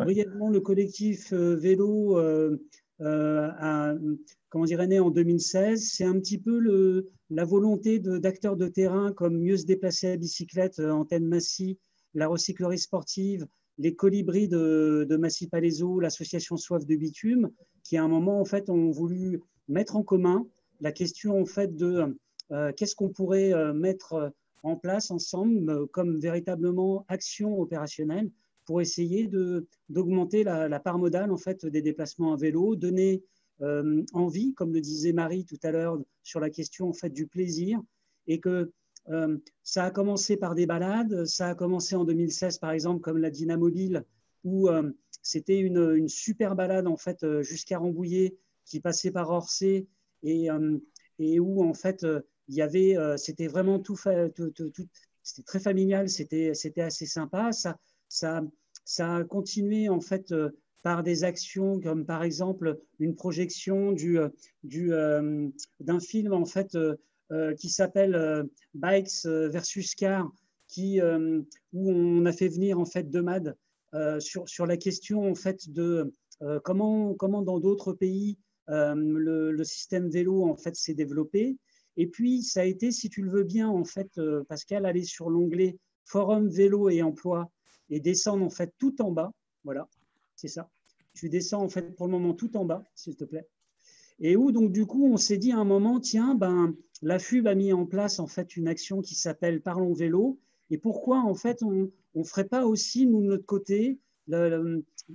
Ouais. brièvement le collectif vélo comment dire, est né en 2016. C'est un petit peu la volonté d'acteurs de terrain comme Mieux se déplacer à bicyclette, Antenne Massy, la recyclerie sportive, les colibris de Massy-Palaiseau, l'association Soif de Bitume, qui à un moment en fait ont voulu mettre en commun la question en fait de qu'est-ce qu'on pourrait mettre en place ensemble comme véritablement action opérationnelle pour essayer d'augmenter la part modale en fait des déplacements à vélo, donner envie, comme le disait Marie tout à l'heure sur la question en fait du plaisir, et que ça a commencé par des balades, ça a commencé en 2016 par exemple comme la Dynamobile où c'était une super balade en fait jusqu'à Rambouillet qui passait par Orsay et où en fait il y avait, c'était vraiment c'était très familial, c'était assez sympa. Ça a continué en fait par des actions comme par exemple une projection d'un film en fait qui s'appelle Bikes versus Cars, où on a fait venir en fait Demad sur la question en fait de comment dans d'autres pays le système vélo en fait s'est développé. Et puis ça a été, si tu le veux bien en fait, Pascal, aller sur l'onglet Forum vélo et emploi et descendre en fait tout en bas. Voilà, c'est ça. Tu descends en fait pour le moment tout en bas, s'il te plaît. Et où donc du coup on s'est dit à un moment, tiens, ben la FUB a mis en place en fait une action qui s'appelle Parlons vélo. Et pourquoi en fait on ferait pas aussi nous de notre côté,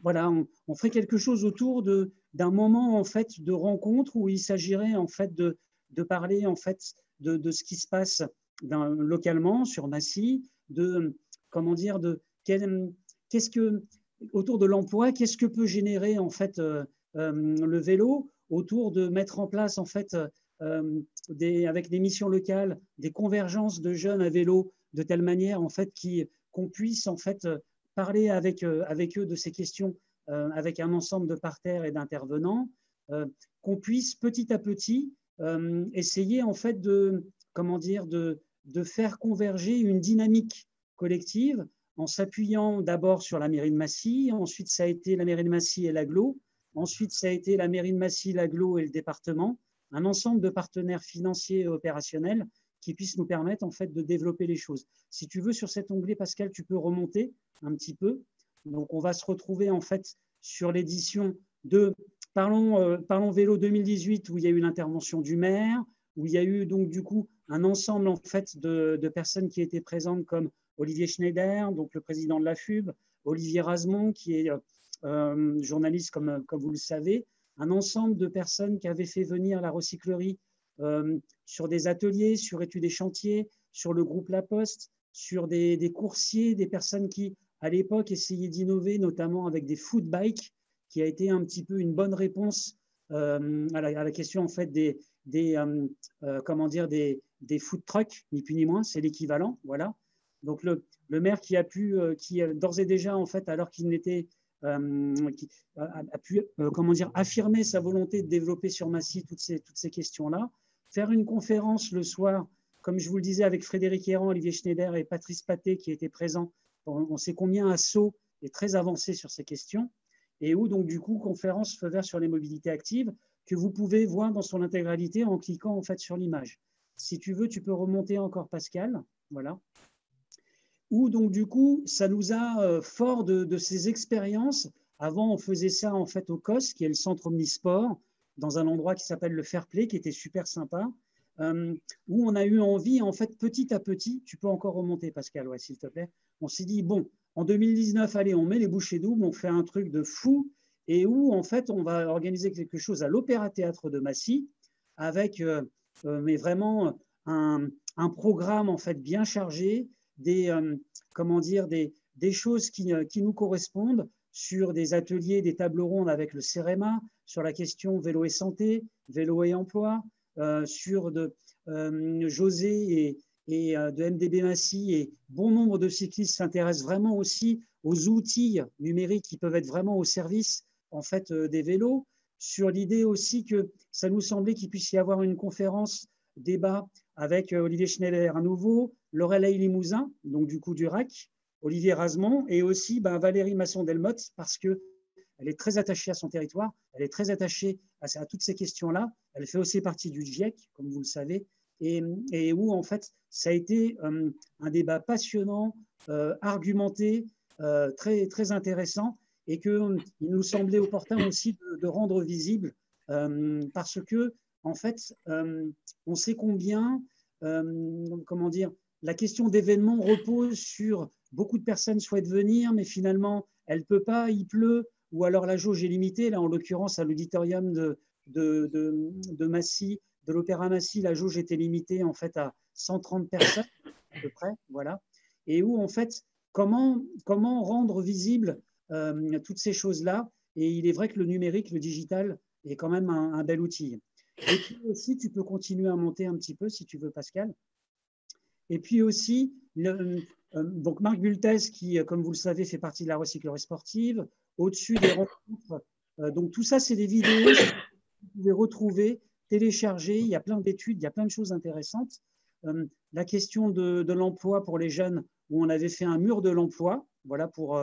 voilà, on ferait quelque chose autour d'un moment en fait de rencontre où il s'agirait en fait de parler en fait de ce qui se passe localement sur Massy, de comment dire qu'est-ce que autour de l'emploi, qu'est-ce que peut générer en fait le vélo autour de mettre en place en fait avec des missions locales, des convergences de jeunes à vélo de telle manière en fait qu'on puisse en fait parler avec eux de ces questions avec un ensemble de parterres et d'intervenants, qu'on puisse petit à petit essayer en fait comment dire de faire converger une dynamique collective en s'appuyant d'abord sur la mairie de Massy, ensuite ça a été la mairie de Massy et l'agglo, ensuite ça a été la mairie de Massy, l'agglo et le département, un ensemble de partenaires financiers et opérationnels qui puissent nous permettre en fait de développer les choses. Si tu veux, sur cet onglet, Pascal, tu peux remonter un petit peu. Donc on va se retrouver en fait sur l'édition de Parlons vélo 2018 où il y a eu l'intervention du maire, où il y a eu donc du coup un ensemble en fait de personnes qui étaient présentes comme Olivier Schneider, donc le président de la FUB, Olivier Rasmont, qui est journaliste comme vous le savez, un ensemble de personnes qui avaient fait venir la recyclerie sur des ateliers, sur études et chantiers, sur le groupe La Poste, sur des coursiers, des personnes qui, à l'époque, essayaient d'innover, notamment avec des food bikes, qui a été un petit peu une bonne réponse à la question en fait comment dire, des food trucks, ni plus ni moins, c'est l'équivalent, voilà. Donc le maire qui a pu, qui d'ores et déjà en fait, alors qu'il n'était qui a pu comment dire, affirmer sa volonté de développer sur Massy toutes ces questions-là, faire une conférence le soir, comme je vous le disais, avec Frédéric Héran, Olivier Schneider et Patrice Paté qui étaient présents. On sait combien Asso est très avancé sur ces questions, et où donc du coup, conférence feu vert sur les mobilités actives, que vous pouvez voir dans son intégralité en cliquant en fait sur l'image. Si tu veux, tu peux remonter encore, Pascal. Voilà. Où donc du coup, ça nous a, fort de ces expériences, avant on faisait ça en fait au COS, qui est le centre omnisport, dans un endroit qui s'appelle le Fair Play, qui était super sympa, où on a eu envie en fait petit à petit, tu peux encore remonter Pascal, ouais, s'il te plaît, on s'est dit bon, en 2019, allez, on met les bouchées doubles, on fait un truc de fou, et où en fait on va organiser quelque chose à l'Opéra Théâtre de Massy, avec mais vraiment un programme en fait bien chargé, comment dire, des choses qui nous correspondent sur des ateliers, des tables rondes avec le CEREMA, sur la question vélo et santé, vélo et emploi, sur José et de MDB Massy, et bon nombre de cyclistes s'intéressent vraiment aussi aux outils numériques qui peuvent être vraiment au service en fait des vélos, sur l'idée aussi que ça nous semblait qu'il puisse y avoir une conférence débat avec Olivier Schneider à nouveau, Lorelei Limousin, donc du coup du RAC, Olivier Razemont, et aussi Valérie Masson-Delmotte, parce qu'elle est très attachée à son territoire, elle est très attachée à toutes ces questions-là. Elle fait aussi partie du GIEC, comme vous le savez, et où, en fait, ça a été un débat passionnant, argumenté, très, très intéressant, et qu'il nous semblait opportun aussi de rendre visible, parce que, en fait, on sait combien, comment dire, la question d'événements repose sur beaucoup de personnes souhaitent venir, mais finalement, elle ne peut pas, il pleut, ou alors la jauge est limitée. Là, en l'occurrence, à l'auditorium de Massy, de l'Opéra Massy, la jauge était limitée en fait à 130 personnes à peu près, voilà. Et où en fait, comment rendre visible toutes ces choses-là. Et il est vrai que le numérique, le digital, est quand même un bel outil. Et puis aussi, tu peux continuer à monter un petit peu si tu veux, Pascal. Et puis aussi, donc Marc Bultès, qui, comme vous le savez, fait partie de la recyclerie sportive, au-dessus des rencontres. Donc tout ça, c'est des vidéos que vous pouvez retrouver, télécharger. Il y a plein d'études, il y a plein de choses intéressantes. La question de l'emploi pour les jeunes, où on avait fait un mur de l'emploi, voilà, pour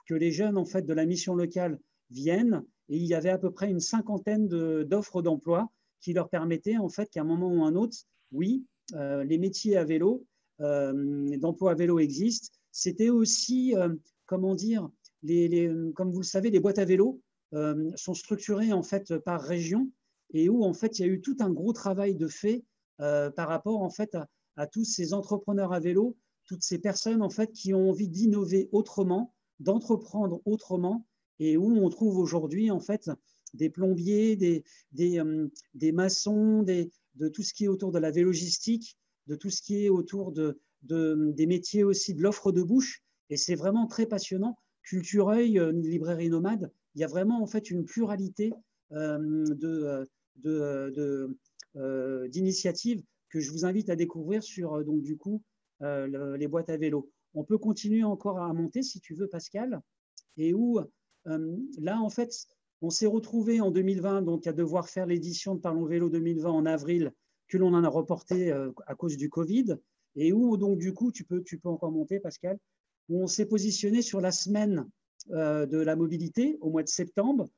que les jeunes en fait, de la mission locale viennent. Et il y avait à peu près une cinquantaine d'offres d'emploi qui leur permettaient, en fait, qu'à un moment ou un autre, oui, les métiers à vélo, d'emploi à vélo existent. C'était aussi, comment dire, comme vous le savez, les boîtes à vélo sont structurées en fait par région, et où en fait il y a eu tout un gros travail de fait par rapport en fait à tous ces entrepreneurs à vélo, toutes ces personnes en fait qui ont envie d'innover autrement, d'entreprendre autrement, et où on trouve aujourd'hui en fait des plombiers, des maçons, de tout ce qui est autour de la vélogistique, de tout ce qui est autour des métiers aussi de l'offre de bouche. Et c'est vraiment très passionnant. Cultureuil, librairie nomade, il y a vraiment en fait une pluralité d'initiatives que je vous invite à découvrir sur donc du coup les boîtes à vélo. On peut continuer encore à monter si tu veux, Pascal, et où là en fait on s'est retrouvé en 2020 donc à devoir faire l'édition de Parlons Vélo 2020 en avril, que l'on en a reporté à cause du Covid, et où donc du coup tu peux encore monter, Pascal, où on s'est positionné sur la semaine de la mobilité au mois de septembre,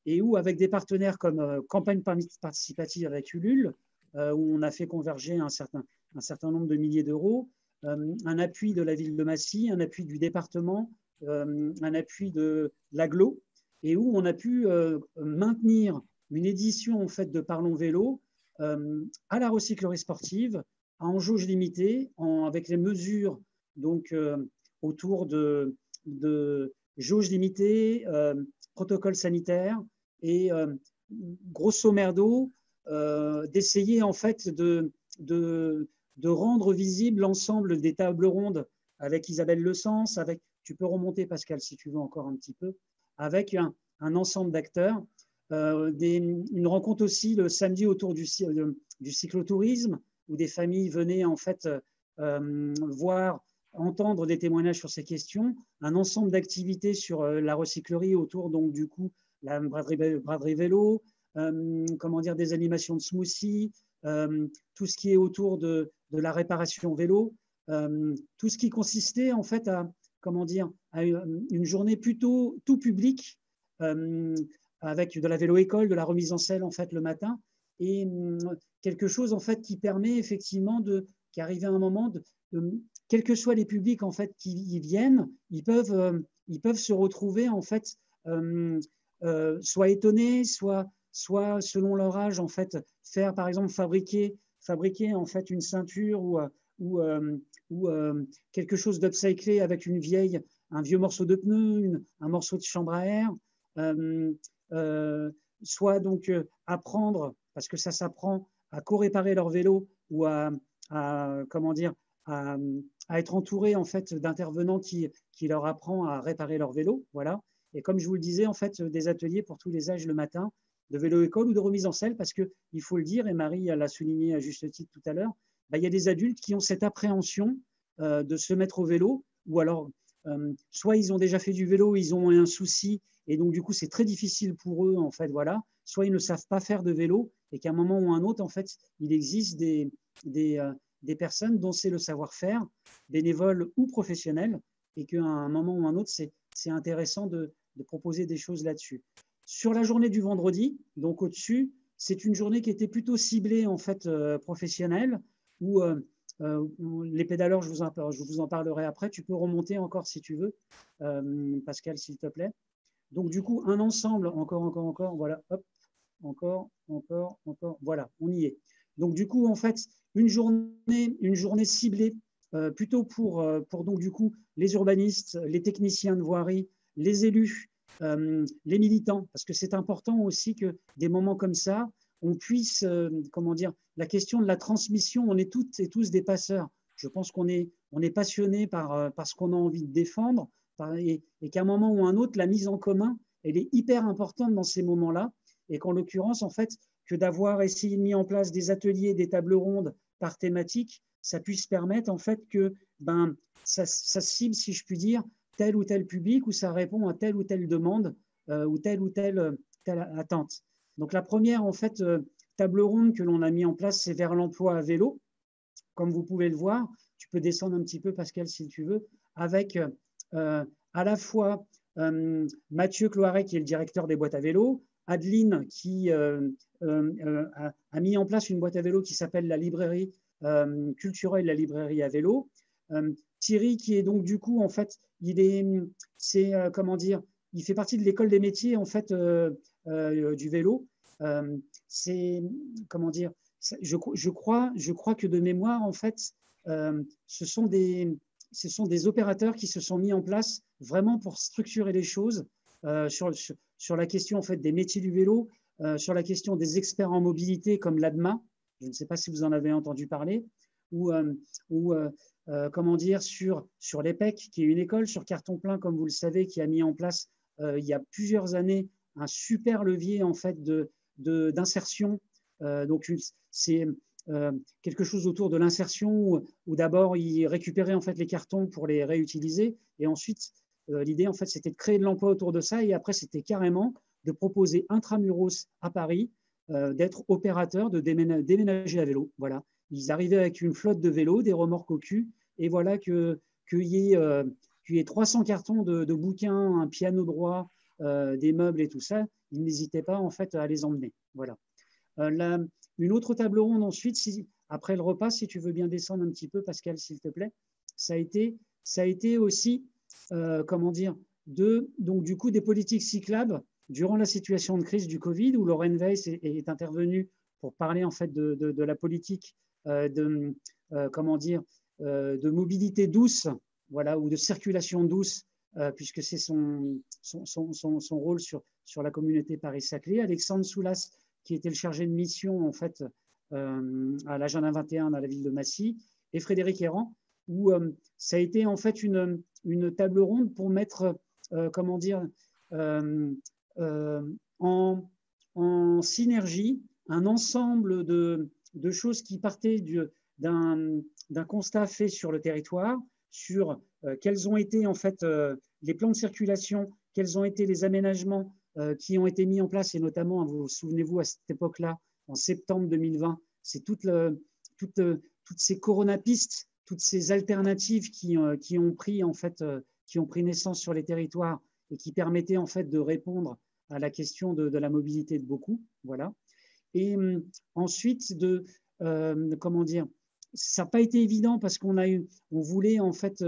et où avec des partenaires comme Campagne participative avec Ulule, où on a fait converger un certain nombre de milliers d'euros, un appui de la ville de Massy, un appui du département, un appui de l'Aglo, et où on a pu maintenir une édition en fait de Parlons Vélo à la recyclerie sportive, en jauge limitée, avec les mesures donc, autour de jauge limitée, protocole sanitaire, et grosso merdo, d'essayer en fait de rendre visible l'ensemble des tables rondes avec Isabelle Le Sens, avec, tu peux remonter Pascal si tu veux encore un petit peu, avec un ensemble d'acteurs. Une rencontre aussi le samedi autour du cyclotourisme, où des familles venaient en fait voir, entendre des témoignages sur ces questions, un ensemble d'activités sur la recyclerie autour donc du coup la braderie vélo, comment dire, des animations de smoothie, tout ce qui est autour de la réparation vélo, tout ce qui consistait en fait à, comment dire, à une journée plutôt tout public, avec de la vélo-école, de la remise en selle en fait le matin, et quelque chose en fait qui permet effectivement qui arrive à un moment quels que soient les publics en fait qui y viennent, ils peuvent se retrouver en fait soit étonnés, soit selon leur âge en fait faire par exemple fabriquer en fait une ceinture ou quelque chose d'upcyclé avec un vieux morceau de pneu, un morceau de chambre à air, soit donc apprendre, parce que ça s'apprend, à co-réparer leur vélo ou comment dire, à être entouré en fait d'intervenants qui leur apprend à réparer leur vélo, voilà. Et comme je vous le disais, en fait, des ateliers pour tous les âges le matin, de vélo-école ou de remise en selle, parce qu'il faut le dire, et Marie l'a souligné à juste titre tout à l'heure, il y a des adultes qui ont cette appréhension de se mettre au vélo, ou alors soit ils ont déjà fait du vélo, ils ont un souci, et donc du coup c'est très difficile pour eux, en fait, voilà. Soit ils ne savent pas faire de vélo, et qu'à un moment ou un autre, en fait, il existe des des personnes dont c'est le savoir-faire, bénévoles ou professionnels, et qu'à un moment ou un autre, c'est intéressant de proposer des choses là-dessus. Sur la journée du vendredi, donc au-dessus, c'est une journée qui était plutôt ciblée en fait professionnelle, où les pédaleurs, je vous en parlerai après. Tu peux remonter encore si tu veux, Pascal, s'il te plaît. Donc du coup, un ensemble, encore, voilà, hop, encore, voilà, on y est. Donc du coup, en fait, une journée ciblée plutôt pour donc du coup les urbanistes, les techniciens de voirie, les élus, les militants, parce que c'est important aussi que des moments comme ça, on puisse, comment dire, la question de la transmission, on est toutes et tous des passeurs. Je pense qu'on est passionné par ce qu'on a envie de défendre, et qu'à un moment ou un autre, la mise en commun, elle est hyper importante dans ces moments-là, et qu'en l'occurrence, en fait, que d'avoir essayé de mettre en place des ateliers, des tables rondes par thématique, ça puisse permettre en fait que ça cible, si je puis dire, tel ou tel public, ou ça répond à telle ou telle demande ou telle attente. Donc la première en fait table ronde que l'on a mis en place, c'est vers l'emploi à vélo. Comme vous pouvez le voir, tu peux descendre un petit peu, Pascal, si tu veux, avec à la fois Mathieu Cloiret, qui est le directeur des boîtes à vélo, Adeline, qui a mis en place une boîte à vélo qui s'appelle la librairie culturelle, la librairie à vélo. Thierry, qui est donc du coup, en fait, comment dire, il fait partie de l'école des métiers, en fait, du vélo. C'est, comment dire, je crois que de mémoire, en fait, ce sont des opérateurs qui se sont mis en place vraiment pour structurer les choses sur la question en fait, des métiers du vélo, sur la question des experts en mobilité comme l'ADMA, je ne sais pas si vous en avez entendu parler, ou comment dire, sur l'EPEC, qui est une école sur carton plein, comme vous le savez, qui a mis en place il y a plusieurs années un super levier en fait d'insertion. Donc c'est quelque chose autour de l'insertion où d'abord ils récupéraient en fait les cartons pour les réutiliser, et ensuite l'idée en fait c'était de créer de l'emploi autour de ça, et après c'était carrément de proposer intramuros à Paris d'être opérateur, de déménager à vélo. Voilà, ils arrivaient avec une flotte de vélos, des remorques au cul, et voilà qu'il y ait 300 cartons de bouquins, un piano droit, des meubles et tout ça, ils n'hésitaient pas en fait à les emmener. Voilà. Une autre table ronde ensuite, après le repas, si tu veux bien descendre un petit peu, Pascal, s'il te plaît, ça a été aussi, comment dire, donc du coup des politiques cyclables durant la situation de crise du Covid, où Lorraine Weiss est intervenue pour parler en fait de la politique comment dire, de mobilité douce, voilà, ou de circulation douce, puisque c'est son rôle sur la communauté Paris-Saclay. Alexandre Soulas, qui était le chargé de mission en fait à l'agenda 21 dans la ville de Massy, et Frédéric Errand, où ça a été en fait une table ronde pour mettre, comment dire, en synergie un ensemble de choses qui partaient d'un constat fait sur le territoire, sur quels ont été en fait les plans de circulation, quels ont été les aménagements qui ont été mis en place, et notamment, vous souvenez-vous, à cette époque-là, en septembre 2020, c'est toutes ces coronapistes, toutes ces alternatives qui ont pris en fait, qui ont pris naissance sur les territoires et qui permettaient en fait de répondre à la question de la mobilité de beaucoup. Voilà. Et ensuite, comment dire, ça n'a pas été évident parce on voulait en fait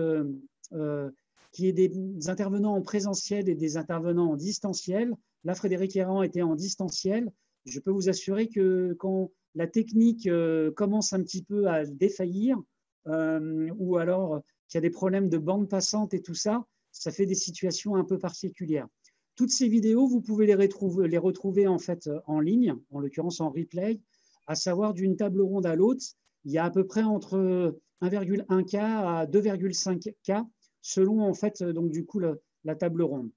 qu'il y ait des intervenants en présentiel et des intervenants en distanciel. Là, Frédéric Errand était en distanciel. Je peux vous assurer que quand la technique commence un petit peu à défaillir, ou alors qu'il y a des problèmes de bande passante et tout ça, ça fait des situations un peu particulières. Toutes ces vidéos, vous pouvez les retrouver en fait en ligne, en l'occurrence en replay, à savoir d'une table ronde à l'autre, il y a à peu près entre 1,1K à 2,5K selon en fait donc du coup la table ronde.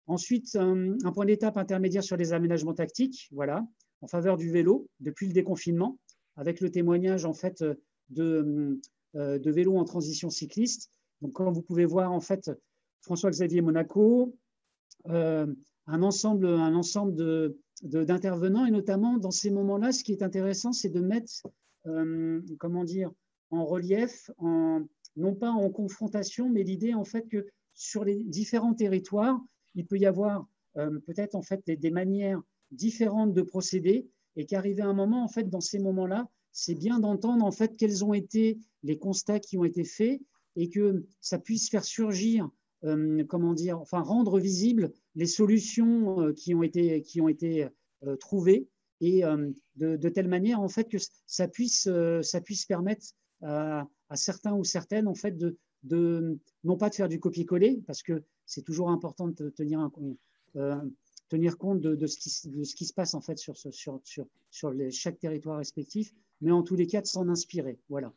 Ensuite, un point d'étape intermédiaire sur les aménagements tactiques, voilà, en faveur du vélo depuis le déconfinement, avec le témoignage en fait de vélos en transition cycliste. Donc, comme vous pouvez voir en fait, François-Xavier Monaco, un ensemble d'intervenants, et notamment dans ces moments-là, ce qui est intéressant, c'est de mettre, comment dire, en relief, non pas en confrontation, mais l'idée en fait que sur les différents territoires, il peut y avoir peut-être en fait des manières différentes de procéder, et qu'arrivé à un moment, en fait, dans ces moments-là, c'est bien d'entendre en fait quels ont été les constats qui ont été faits, et que ça puisse faire surgir, comment dire, enfin rendre visibles les solutions qui ont été trouvées, et de telle manière en fait que ça puisse permettre à certains ou certaines en fait non pas de faire du copier-coller, parce que c'est toujours important de tenir compte de ce qui se passe en fait sur chaque territoire respectif, mais en tous les cas de s'en inspirer. Voilà.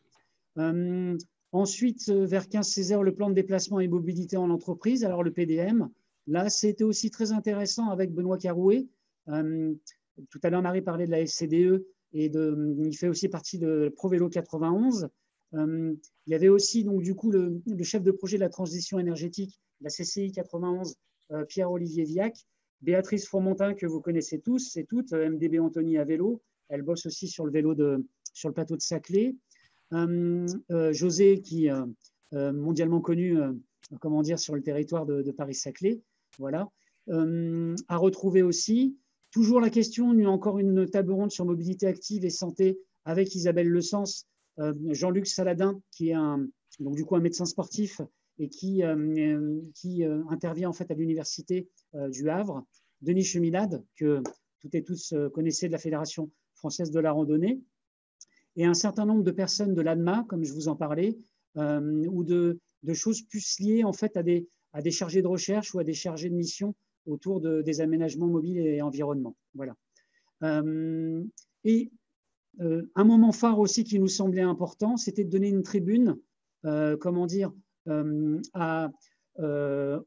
Ensuite, vers 15-16 heures, le plan de déplacement et mobilité en entreprise, alors le PDM. Là, c'était aussi très intéressant avec Benoît Carouet. Tout à l'heure, Marie parlait de la FCDE, et il fait aussi partie de ProVélo 91. Il y avait aussi donc du coup le chef de projet de la transition énergétique, la CCI 91, Pierre-Olivier Viac, Béatrice Fromontin, que vous connaissez tous et toutes, MDB Anthony à vélo. Elle bosse aussi sur le plateau de Saclay. José, qui mondialement connu, comment dire, sur le territoire de Paris-Saclay. Voilà. À retrouver aussi. Toujours la question, encore une table ronde sur mobilité active et santé avec Isabelle Le Sens, Jean-Luc Saladin, qui est donc du coup un médecin sportif et qui intervient en fait à l'université du Havre, Denis Cheminade, que toutes et tous connaissez, de la Fédération française de la randonnée, et un certain nombre de personnes de l'ADMA, comme je vous en parlais, ou de choses plus liées en fait à des chargés de recherche ou à des chargés de mission autour des aménagements mobiles et environnement. Voilà. Et un moment phare aussi qui nous semblait important, c'était de donner une tribune, comment dire, au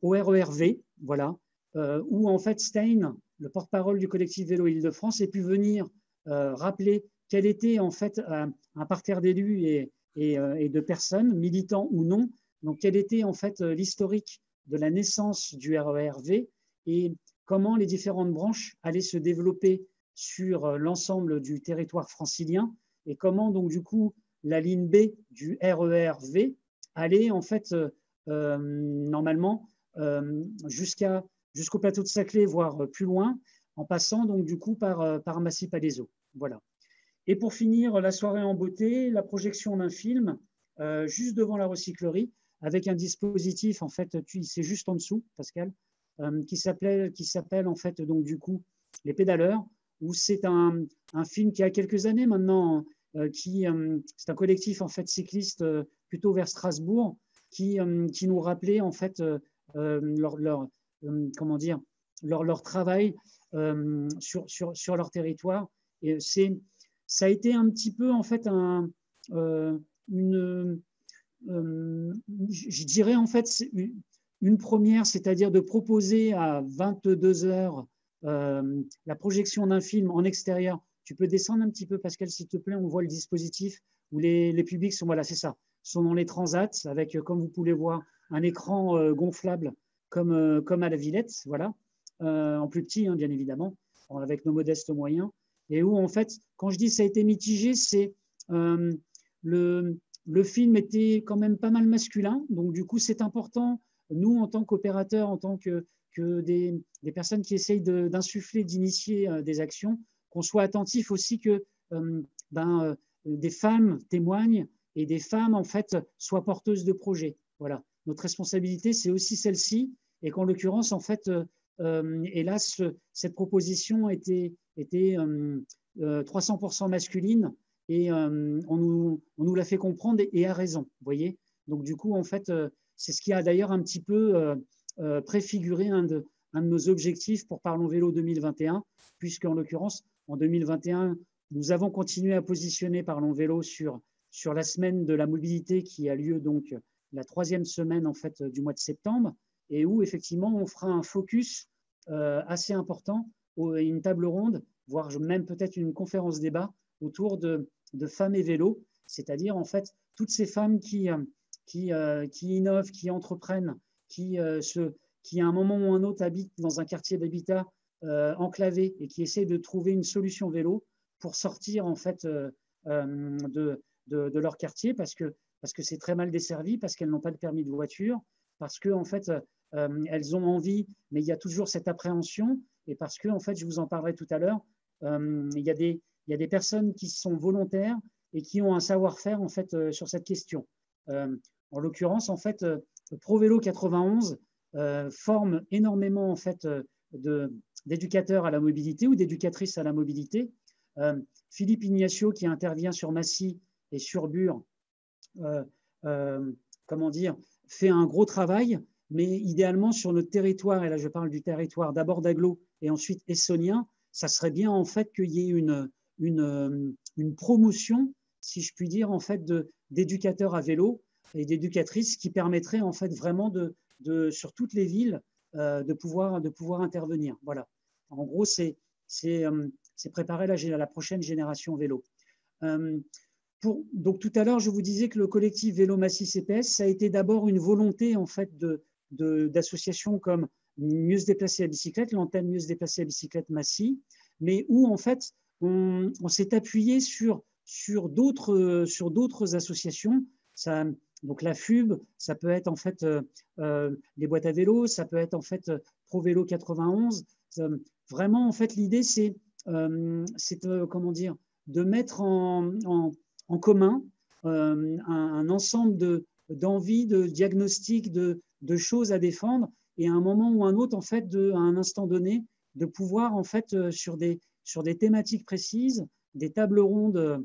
RERV, voilà, où en fait Stein, le porte-parole du collectif Vélo Île-de-France, ait pu venir rappeler quel était en fait un parterre d'élus et de personnes, militants ou non, donc quel était en fait l'historique de la naissance du RERV et comment les différentes branches allaient se développer sur l'ensemble du territoire francilien, et comment donc du coup la ligne B du RERV allait en fait normalement jusqu'au plateau de Saclay, voire plus loin, en passant donc du coup par Massy-Palaiseau. Voilà. Et pour finir la soirée en beauté, la projection d'un film juste devant la recyclerie, avec un dispositif, en fait, c'est juste en dessous, Pascal, qui s'appelle en fait donc du coup Les Pédaleurs, où c'est un film qui a quelques années maintenant, c'est un collectif en fait cycliste plutôt vers Strasbourg, qui nous rappelait en fait comment dire, leur travail sur leur territoire. Et ça a été un petit peu en fait je dirais en fait une première, c'est-à-dire de proposer à 22 heures la projection d'un film en extérieur. Tu peux descendre un petit peu, Pascal, s'il te plaît, on voit le dispositif où les publics sont, voilà, c'est ça, sont dans les transats avec, comme vous pouvez voir, un écran gonflable comme à la Villette, voilà, en plus petit, hein, bien évidemment, avec nos modestes moyens, et où en fait, quand je dis ça a été mitigé, c'est le film était quand même pas mal masculin, donc du coup c'est important, nous en tant qu'opérateurs, en tant que des personnes qui essayent d'insuffler, d'initier des actions, qu'on soit attentif aussi que des femmes témoignent et des femmes en fait soient porteuses de projets. Voilà, notre responsabilité c'est aussi celle-ci, et qu'en l'occurrence en fait, hélas, cette proposition était 300% masculine, et on nous l'a fait comprendre, et à raison, vous voyez. Donc du coup en fait, c'est ce qui a d'ailleurs un petit peu préfiguré un de nos objectifs pour Parlons Vélo 2021, puisqu'en l'occurrence, en 2021, nous avons continué à positionner Parlons Vélo sur la semaine de la mobilité qui a lieu donc la 3e semaine en fait du mois de septembre, et où effectivement on fera un focus assez important, une table ronde, voire même peut-être une conférence débat autour de femmes et vélo, c'est-à-dire en fait toutes ces femmes qui innovent, qui entreprennent, qui à un moment ou un autre habitent dans un quartier d'habitat enclavé, et qui essaient de trouver une solution vélo pour sortir en fait de de leur quartier parce que c'est très mal desservi, parce qu'elles n'ont pas de permis de voiture, parce que en fait, elles ont envie, mais il y a toujours cette appréhension, et parce que, en fait, je vous en parlerai tout à l'heure, il y a des personnes qui sont volontaires et qui ont un savoir-faire en fait sur cette question. En l'occurrence, en fait, ProVélo 91 forme énormément en fait d'éducateurs à la mobilité ou d'éducatrices à la mobilité. Philippe Ignacio, qui intervient sur Massy et sur Bure, comment dire, fait un gros travail, mais idéalement sur notre territoire, et là je parle du territoire d'abord d'Aglo et ensuite essonien, ça serait bien en fait qu'il y ait une promotion, si je puis dire, en fait d'éducateurs à vélo et d'éducatrices qui permettraient en fait vraiment sur toutes les villes de pouvoir intervenir. Voilà. En gros, c'est préparer la prochaine génération vélo. Donc tout à l'heure, je vous disais que le collectif Vélo Massy CPS, ça a été d'abord une volonté en fait d'associations comme Mieux se déplacer à bicyclette, l'antenne Mieux se déplacer à bicyclette Massy, mais où en fait on s'est appuyé sur d'autres associations. Donc la FUB, ça peut être en fait les boîtes à vélo, ça peut être en fait ProVélo 91. Vraiment en fait l'idée c'est comment dire, de mettre en commun un ensemble d'envies, de diagnostics, de choses à défendre, et à un moment ou un autre, en fait, à un instant donné, de pouvoir, en fait, sur des thématiques précises, des tables rondes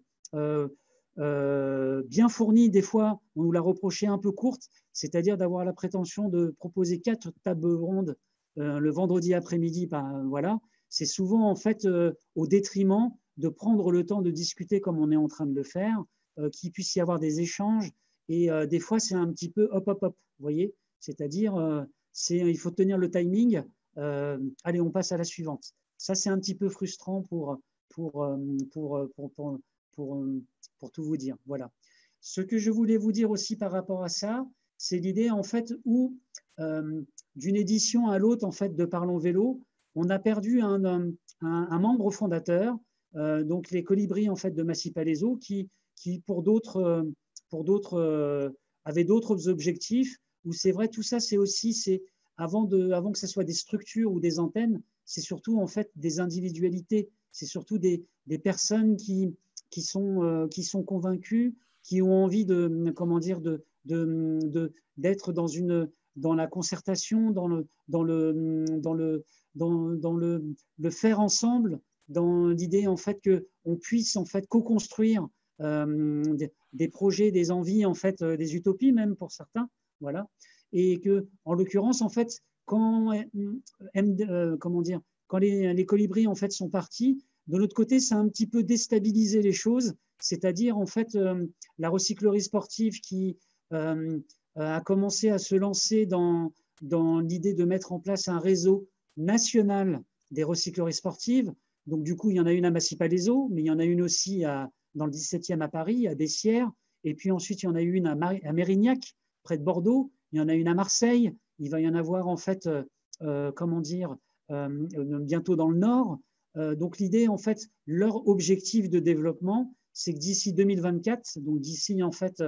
bien fournies. Des fois, on nous l'a reproché un peu courte, c'est-à-dire d'avoir la prétention de proposer 4 tables rondes le vendredi après-midi. Voilà. C'est souvent, en fait, au détriment de prendre le temps de discuter comme on est en train de le faire, qu'il puisse y avoir des échanges. Et des fois, c'est un petit peu hop, hop, hop, vous voyez. C'est-à-dire, il faut tenir le timing. Allez, on passe à la suivante. Ça, c'est un petit peu frustrant pour tout vous dire. Voilà. Ce que je voulais vous dire aussi par rapport à ça, c'est l'idée, en fait, où d'une édition à l'autre, en fait, de Parlons Vélo, on a perdu un membre fondateur, donc les Colibris en fait de Massy-Palaiseau, qui pour d'autres avaient d'autres objectifs. Où c'est vrai, tout ça c'est aussi avant que ce soit des structures ou des antennes, c'est surtout en fait des individualités, c'est surtout des personnes qui sont convaincues, qui ont envie d'être dans la concertation, dans le faire ensemble, dans l'idée en fait qu'on puisse en fait co-construire des projets, des envies, en fait, des utopies même pour certains, voilà. Et que, en l'occurrence, en fait, quand les colibris en fait sont partis, de l'autre côté, ça a un petit peu déstabilisé les choses, c'est-à-dire en fait la recyclerie sportive qui a commencé à se lancer dans l'idée de mettre en place un réseau national des recycleries sportives. Donc, du coup, il y en a une à Massy-Palaiseau, mais il y en a une aussi dans le 17e à Paris, à Bessières. Et puis ensuite, il y en a une à Mérignac, près de Bordeaux. Il y en a une à Marseille. Il va y en avoir, en fait, bientôt dans le Nord. Donc, l'idée, en fait, leur objectif de développement, c'est que d'ici 2024, donc d'ici, en fait,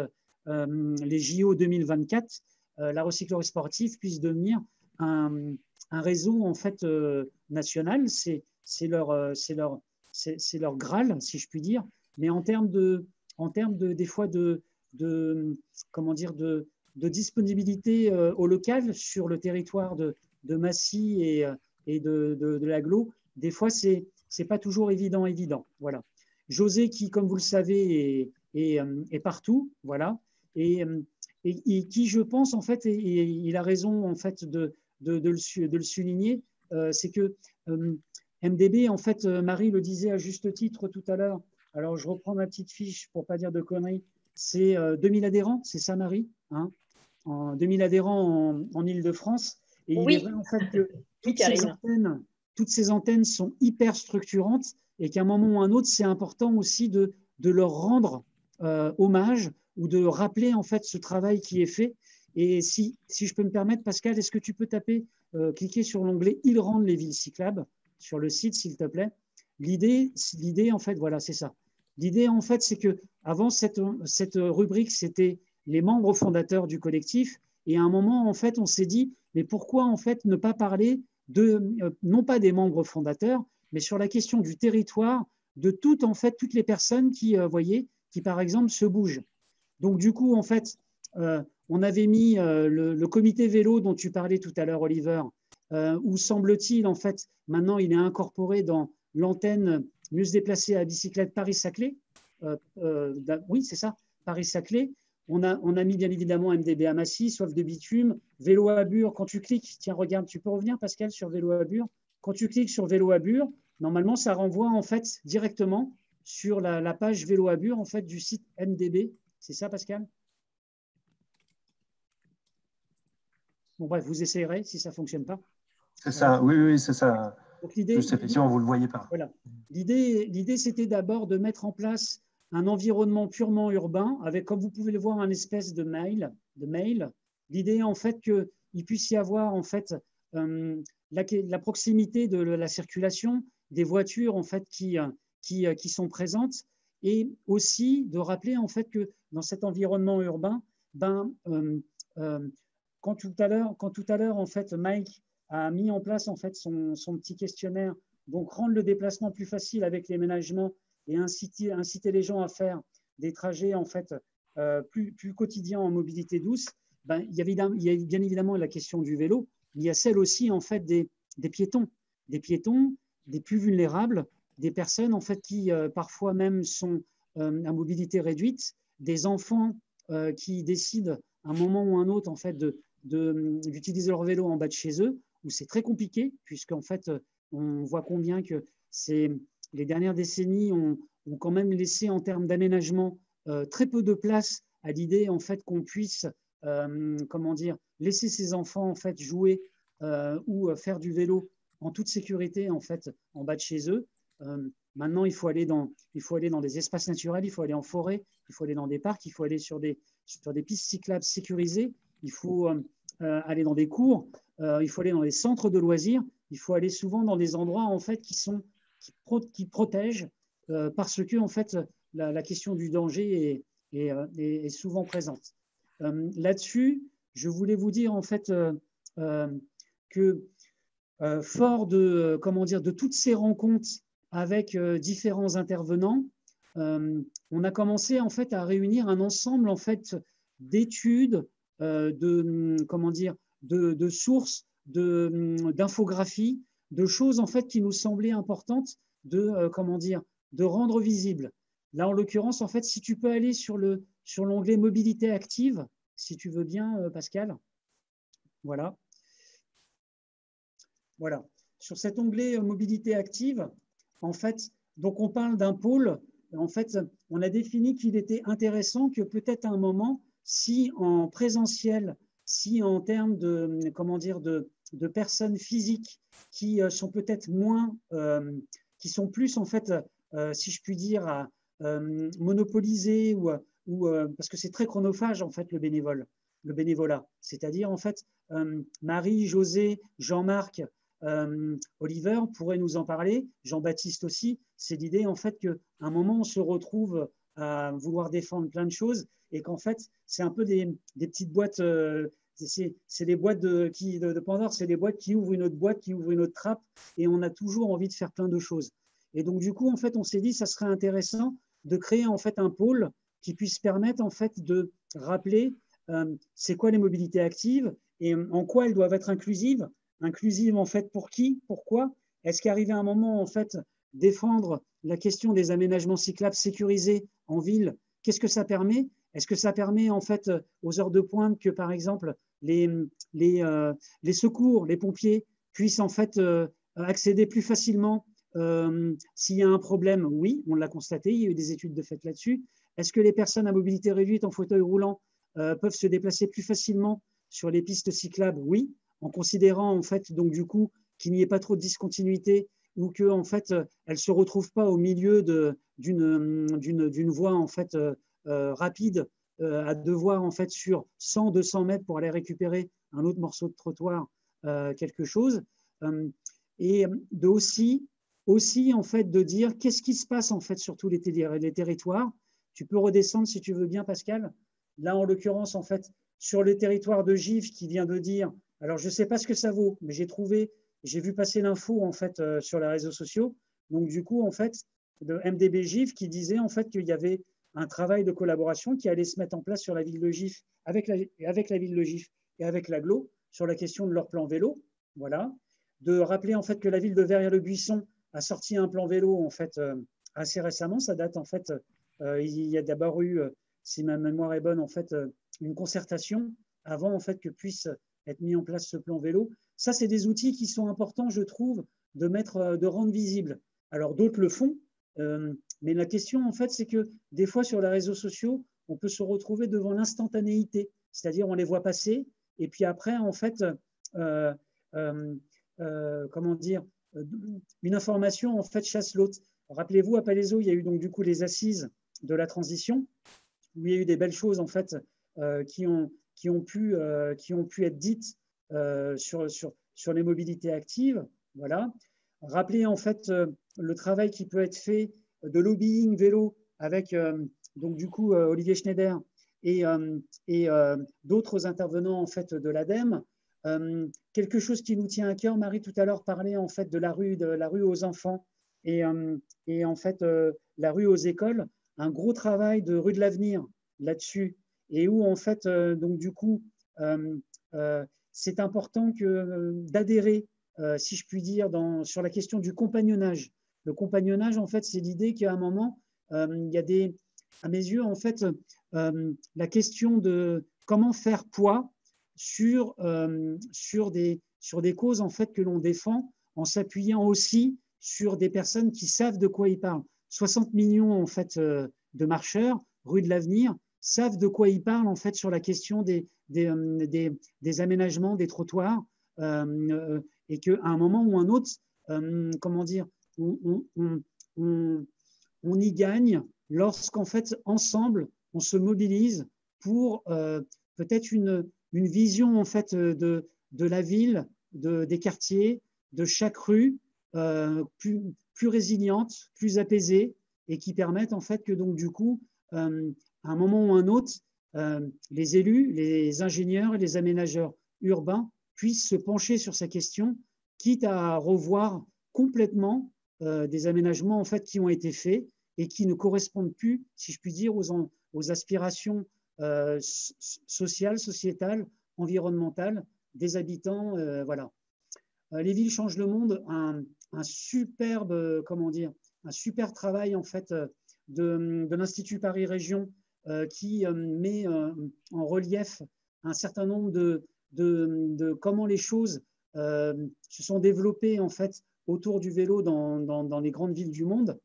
les JO 2024, la recyclerie sportive puisse devenir un réseau, en fait, national. C'est leur Graal, si je puis dire. Mais en termes des fois comment dire, de disponibilité au local sur le territoire de Massy et de l'Aglo, des fois, c'est pas toujours évident. Voilà. José, qui, comme vous le savez, est partout, voilà, et qui, je pense, en fait, et il a raison, en fait, de le souligner, c'est que MDB, en fait, Marie le disait à juste titre tout à l'heure. Alors, je reprends ma petite fiche pour ne pas dire de conneries. C'est 2000 adhérents, c'est ça, Marie, hein, 2000 adhérents en Île-de-France. Et oui. Il est vrai, en fait, que toutes ces antennes sont hyper structurantes et qu'à un moment ou à un autre, c'est important aussi de leur rendre hommage ou de rappeler, en fait, ce travail qui est fait. Et si je peux me permettre, Pascal, est-ce que tu peux cliquer sur l'onglet « Ils rendent les villes cyclables » sur le site, s'il te plaît. L'idée, en fait, voilà, c'est ça. L'idée, en fait, c'est que avant cette rubrique, c'était les membres fondateurs du collectif. Et à un moment, en fait, on s'est dit, mais pourquoi, en fait, ne pas parler non pas des membres fondateurs, mais sur la question du territoire, de en fait, toutes les personnes qui, voyez, qui, par exemple, se bougent. Donc, du coup, en fait, on avait mis le comité vélo dont tu parlais tout à l'heure, Oliver, où semble-t-il, en fait, maintenant, il est incorporé dans l'antenne mieux se déplacer à bicyclette Paris-Saclay. Oui, c'est ça, Paris-Saclay. On a mis bien évidemment MDB à Massy, soif de bitume, vélo à Bure. Quand tu cliques, tiens, regarde, tu peux revenir, Pascal, sur vélo à Bure. Quand tu cliques sur vélo à Bure, normalement, ça renvoie en fait directement sur la page vélo à Bure en fait, du site MDB. C'est ça, Pascal? Bon, bref, vous essayerez si ça ne fonctionne pas. C'est ça, oui, oui, c'est ça. Donc, l'idée, juste effectivement, vous ne le voyez pas. Voilà. L'idée, c'était d'abord de mettre en place un environnement purement urbain, avec, comme vous pouvez le voir, un espèce de mail. L'idée, en fait, qu'il puisse y avoir, en fait, la proximité de la circulation, des voitures, en fait, qui sont présentes, et aussi de rappeler, en fait, que dans cet environnement urbain, quand tout à l'heure, en fait, Mike a mis en place, en fait, son petit questionnaire, donc rendre le déplacement plus facile avec l'aménagement et inciter les gens à faire des trajets en fait plus quotidiens en mobilité douce. Il y a bien évidemment la question du vélo, mais il y a celle aussi en fait des piétons, des plus vulnérables, des personnes en fait qui parfois même sont à mobilité réduite, des enfants qui décident à un moment ou un autre en fait d'utiliser leur vélo en bas de chez eux, où c'est très compliqué puisqu'en fait on voit combien que les dernières décennies ont quand même laissé en termes d'aménagement très peu de place à l'idée en fait qu'on puisse comment dire, laisser ses enfants en fait jouer ou faire du vélo en toute sécurité en fait en bas de chez eux. Maintenant, il faut aller dans des espaces naturels, il faut aller en forêt, il faut aller dans des parcs, il faut aller sur des pistes cyclables sécurisées, il faut aller dans des cours, il faut aller dans des centres de loisirs, il faut aller souvent dans des endroits en fait qui protègent parce que en fait la question du danger est souvent présente. Là-dessus, je voulais vous dire en fait que fort de comment dire de toutes ces rencontres avec différents intervenants, on a commencé en fait à réunir un ensemble en fait d'études, comment dire, de sources, d'infographies, de choses en fait qui nous semblaient importantes comment dire, de rendre visibles. Là, en l'occurrence, en fait, si tu peux aller sur l'onglet mobilité active, si tu veux bien, Pascal. Voilà. Voilà. Sur cet onglet mobilité active, en fait, donc on parle d'un pôle. En fait, on a défini qu'il était intéressant que peut-être à un moment, si en présentiel, si en termes comment dire, de personnes physiques qui sont peut-être moins, qui sont plus en fait, si je puis dire, monopolisées ou parce que c'est très chronophage en fait le bénévolat. C'est-à-dire en fait, Marie, José, Jean-Marc, Oliver pourrait nous en parler, Jean-Baptiste aussi. C'est l'idée en fait qu'à un moment on se retrouve à vouloir défendre plein de choses et qu'en fait c'est un peu des petites boîtes, c'est des boîtes de Pandore, c'est des boîtes qui ouvrent une autre boîte, qui ouvrent une autre trappe et on a toujours envie de faire plein de choses. Et donc du coup en fait on s'est dit ça serait intéressant de créer en fait un pôle qui puisse permettre en fait de rappeler c'est quoi les mobilités actives et en quoi elles doivent être inclusives en fait pour qui, pourquoi? Est-ce qu'arriver à un moment en fait défendre la question des aménagements cyclables sécurisés en ville, qu'est-ce que ça permet? Est-ce que ça permet en fait aux heures de pointe que par exemple les secours, les pompiers puissent en fait accéder plus facilement s'il y a un problème? Oui, on l'a constaté, il y a eu des études de fait là-dessus. Est-ce que les personnes à mobilité réduite en fauteuil roulant peuvent se déplacer plus facilement sur les pistes cyclables? Oui, en considérant en fait donc du coup qu'il n'y ait pas trop de discontinuité ou que en fait elle se retrouve pas au milieu d'une voie en fait rapide à devoir en fait sur 100-200 mètres pour aller récupérer un autre morceau de trottoir quelque chose et de aussi aussi en fait de dire qu'est-ce qui se passe en fait sur tous les territoires. Tu peux redescendre si tu veux bien, Pascal. Là, en l'occurrence, en fait, sur le territoire de Gif qui vient de dire, alors je ne sais pas ce que ça vaut, mais j'ai vu passer l'info en fait sur les réseaux sociaux. Donc du coup, en fait, de MDB Gif qui disait en fait qu'il y avait un travail de collaboration qui allait se mettre en place sur la ville de Gif, avec la ville de Gif et avec l'AGLO, sur la question de leur plan vélo. Voilà. De rappeler en fait que la ville de Verrières-le-Buisson a sorti un plan vélo en fait assez récemment. Ça date en fait, il y a d'abord eu, si ma mémoire est bonne, en fait, une concertation avant en fait que puisse être mis en place ce plan vélo. Ça, c'est des outils qui sont importants, je trouve, de rendre visibles. Alors d'autres le font, mais la question en fait, c'est que des fois sur les réseaux sociaux, on peut se retrouver devant l'instantanéité, c'est-à-dire on les voit passer et puis après en fait, comment dire, une information en fait chasse l'autre. Rappelez-vous, à Palaiseau, il y a eu donc du coup les assises de la transition, où il y a eu des belles choses en fait qui ont pu être dites sur les mobilités actives. Voilà. Rappelez en fait le travail qui peut être fait de lobbying vélo avec donc du coup Olivier Schneider et d'autres intervenants en fait de l'ADEME. Quelque chose qui nous tient à cœur, Marie tout à l'heure parlait en fait de la rue aux enfants et en fait la rue aux écoles, un gros travail de rue de l'avenir là-dessus et où en fait donc du coup c'est important d'adhérer, si je puis dire, sur la question du compagnonnage. Le compagnonnage, en fait, c'est l'idée qu'à un moment, il y a à mes yeux, en fait, la question de comment faire poids sur des causes, en fait, que l'on défend en s'appuyant aussi sur des personnes qui savent de quoi ils parlent. 60 millions, en fait, de marcheurs, rue de l'avenir, savent de quoi ils parlent, en fait, sur la question des aménagements, des trottoirs, et qu'à un moment ou un autre, comment dire, on y gagne lorsqu'en fait, ensemble, on se mobilise pour peut-être une vision en fait de la ville, des quartiers, de chaque rue, plus résiliente, plus apaisée, et qui permettent en fait que donc du coup, à un moment ou un autre, les élus, les ingénieurs et les aménageurs urbains puissent se pencher sur ces questions, quitte à revoir complètement des aménagements en fait qui ont été faits et qui ne correspondent plus, si je puis dire, aux aspirations sociales, sociétales, environnementales des habitants. Voilà. Les villes changent le monde. Un superbe, comment dire, un super travail en fait de l'Institut Paris Région qui met en relief un certain nombre de comment les choses se sont développées en fait autour du vélo dans les grandes villes du monde.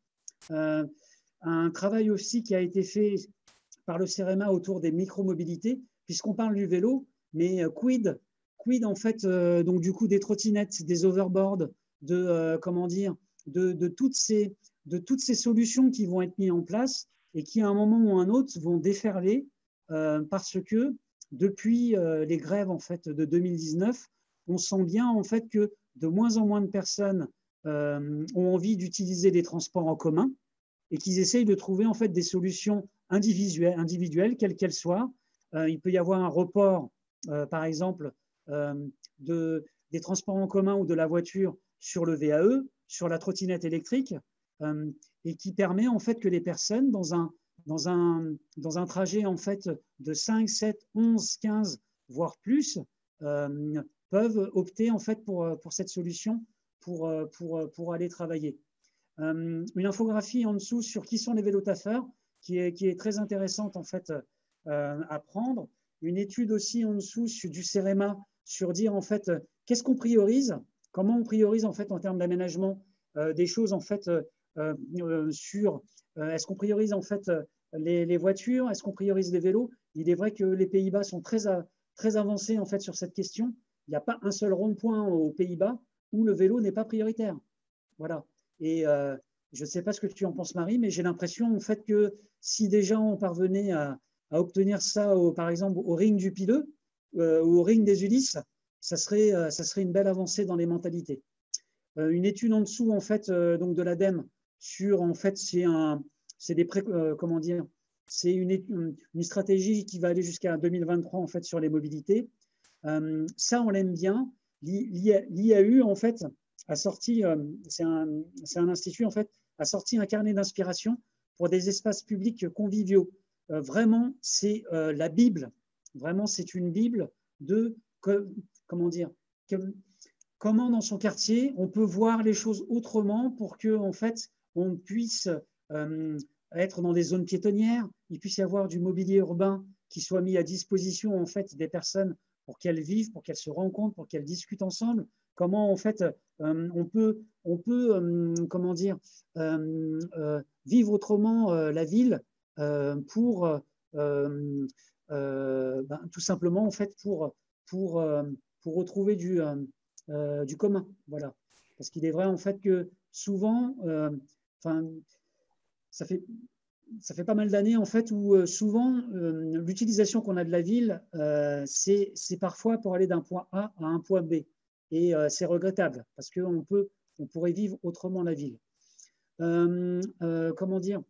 Un travail aussi qui a été fait par le CEREMA autour des micromobilités, puisqu'on parle du vélo, mais quid en fait donc du coup des trottinettes, des overboards, comment dire, de toutes ces solutions qui vont être mises en place et qui à un moment ou un autre vont déferler parce que depuis les grèves en fait de 2019, on sent bien en fait que de moins en moins de personnes ont envie d'utiliser des transports en commun et qu'ils essayent de trouver en fait des solutions individuelles quelles qu'elles soient. Il peut y avoir un report, par exemple, des transports en commun ou de la voiture sur le VAE, sur la trottinette électrique, et qui permet en fait que les personnes dans un trajet en fait de 5, 7, 11, 15, voire plus, peuvent opter en fait pour cette solution pour aller travailler. Une infographie en dessous sur qui sont les vélotaffeurs qui est très intéressante en fait à prendre. Une étude aussi en dessous du CEREMA sur dire en fait qu'est-ce qu'on priorise, comment on priorise en fait en termes d'aménagement des choses en fait sur est-ce qu'on priorise en fait les voitures, est-ce qu'on priorise les vélos. Il est vrai que les Pays-Bas sont très avancés en fait sur cette question. Il n'y a pas un seul rond-point aux Pays-Bas où le vélo n'est pas prioritaire. Voilà. Et je ne sais pas ce que tu en penses, Marie, mais j'ai l'impression en fait que si déjà on parvenait à obtenir ça, par exemple, au ring du Pileux ou au ring des Ulysses, ça serait une belle avancée dans les mentalités. une étude en dessous en fait, donc de l'ADEME sur en fait comment dire, c'est une stratégie qui va aller jusqu'à 2023 en fait sur les mobilités. Ça, on l'aime bien. L'IAU en fait a sorti, c'est un institut en fait, a sorti un carnet d'inspiration pour des espaces publics conviviaux. Vraiment, c'est la Bible. Vraiment, c'est une Bible de comment dire, comment dans son quartier on peut voir les choses autrement pour que en fait on puisse être dans des zones piétonnières, il puisse y avoir du mobilier urbain qui soit mis à disposition en fait des personnes pour qu'elles vivent, pour qu'elles se rencontrent, pour qu'elles discutent ensemble. Comment en fait on peut comment dire vivre autrement la ville pour tout simplement en fait pour retrouver du commun, voilà. Parce qu'il est vrai en fait que souvent, ça fait pas mal d'années en fait où souvent l'utilisation qu'on a de la ville, c'est parfois pour aller d'un point A à un point B. Et c'est regrettable parce qu'on pourrait vivre autrement la ville. Comment dire,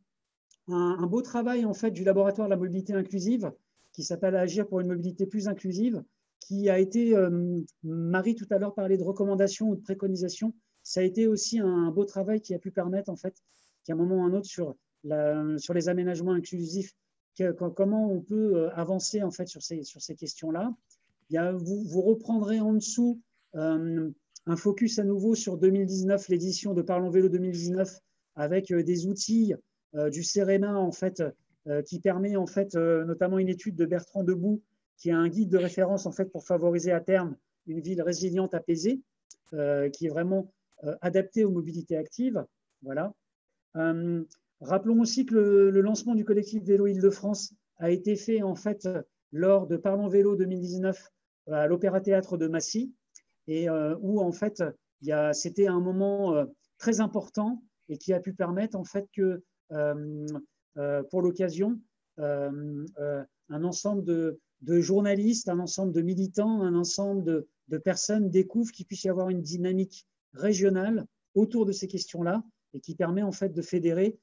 un beau travail en fait du laboratoire de la mobilité inclusive qui s'appelle Agir pour une mobilité plus inclusive, qui a été, Marie tout à l'heure parlait de recommandations ou de préconisations, ça a été aussi un beau travail qui a pu permettre en fait qu'à un moment ou un autre sur les aménagements inclusifs, comment on peut avancer en fait sur ces questions-là. Vous reprendrez en dessous un focus à nouveau sur 2019, l'édition de Parlons Vélo 2019, avec des outils du CEREMA en fait, qui permet en fait notamment une étude de Bertrand Debout, qui est un guide de référence en fait pour favoriser à terme une ville résiliente, apaisée, qui est vraiment adaptée aux mobilités actives. Voilà. Rappelons aussi que le lancement du collectif Vélo Île-de-France a été fait en fait lors de Parlons Vélo 2019 à l'Opéra Théâtre de Massy, et où en fait c'était un moment très important et qui a pu permettre en fait que pour l'occasion un ensemble de journalistes, un ensemble de militants, un ensemble de personnes découvrent qu'il puisse y avoir une dynamique régionale autour de ces questions-là et qui permet en fait de fédérer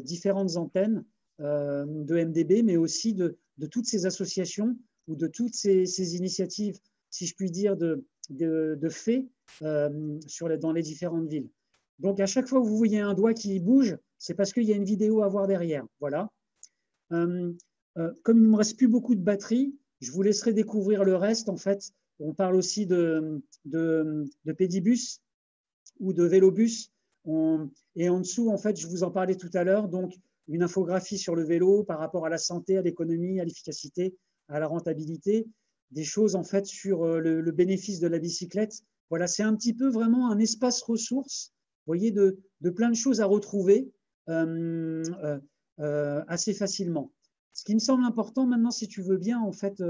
différentes antennes de MDB, mais aussi de toutes ces associations ou de toutes ces initiatives, si je puis dire, de faits dans les différentes villes. Donc, à chaque fois que vous voyez un doigt qui bouge, c'est parce qu'il y a une vidéo à voir derrière. Voilà. Comme il ne me reste plus beaucoup de batterie, je vous laisserai découvrir le reste. En fait, on parle aussi de pédibus ou de vélobus. Et en dessous, en fait, je vous en parlais tout à l'heure, donc une infographie sur le vélo par rapport à la santé, à l'économie, à l'efficacité, à la rentabilité, des choses en fait sur le bénéfice de la bicyclette. Voilà, c'est un petit peu vraiment un espace ressource, vous voyez, de plein de choses à retrouver assez facilement. Ce qui me semble important maintenant, si tu veux bien, en fait,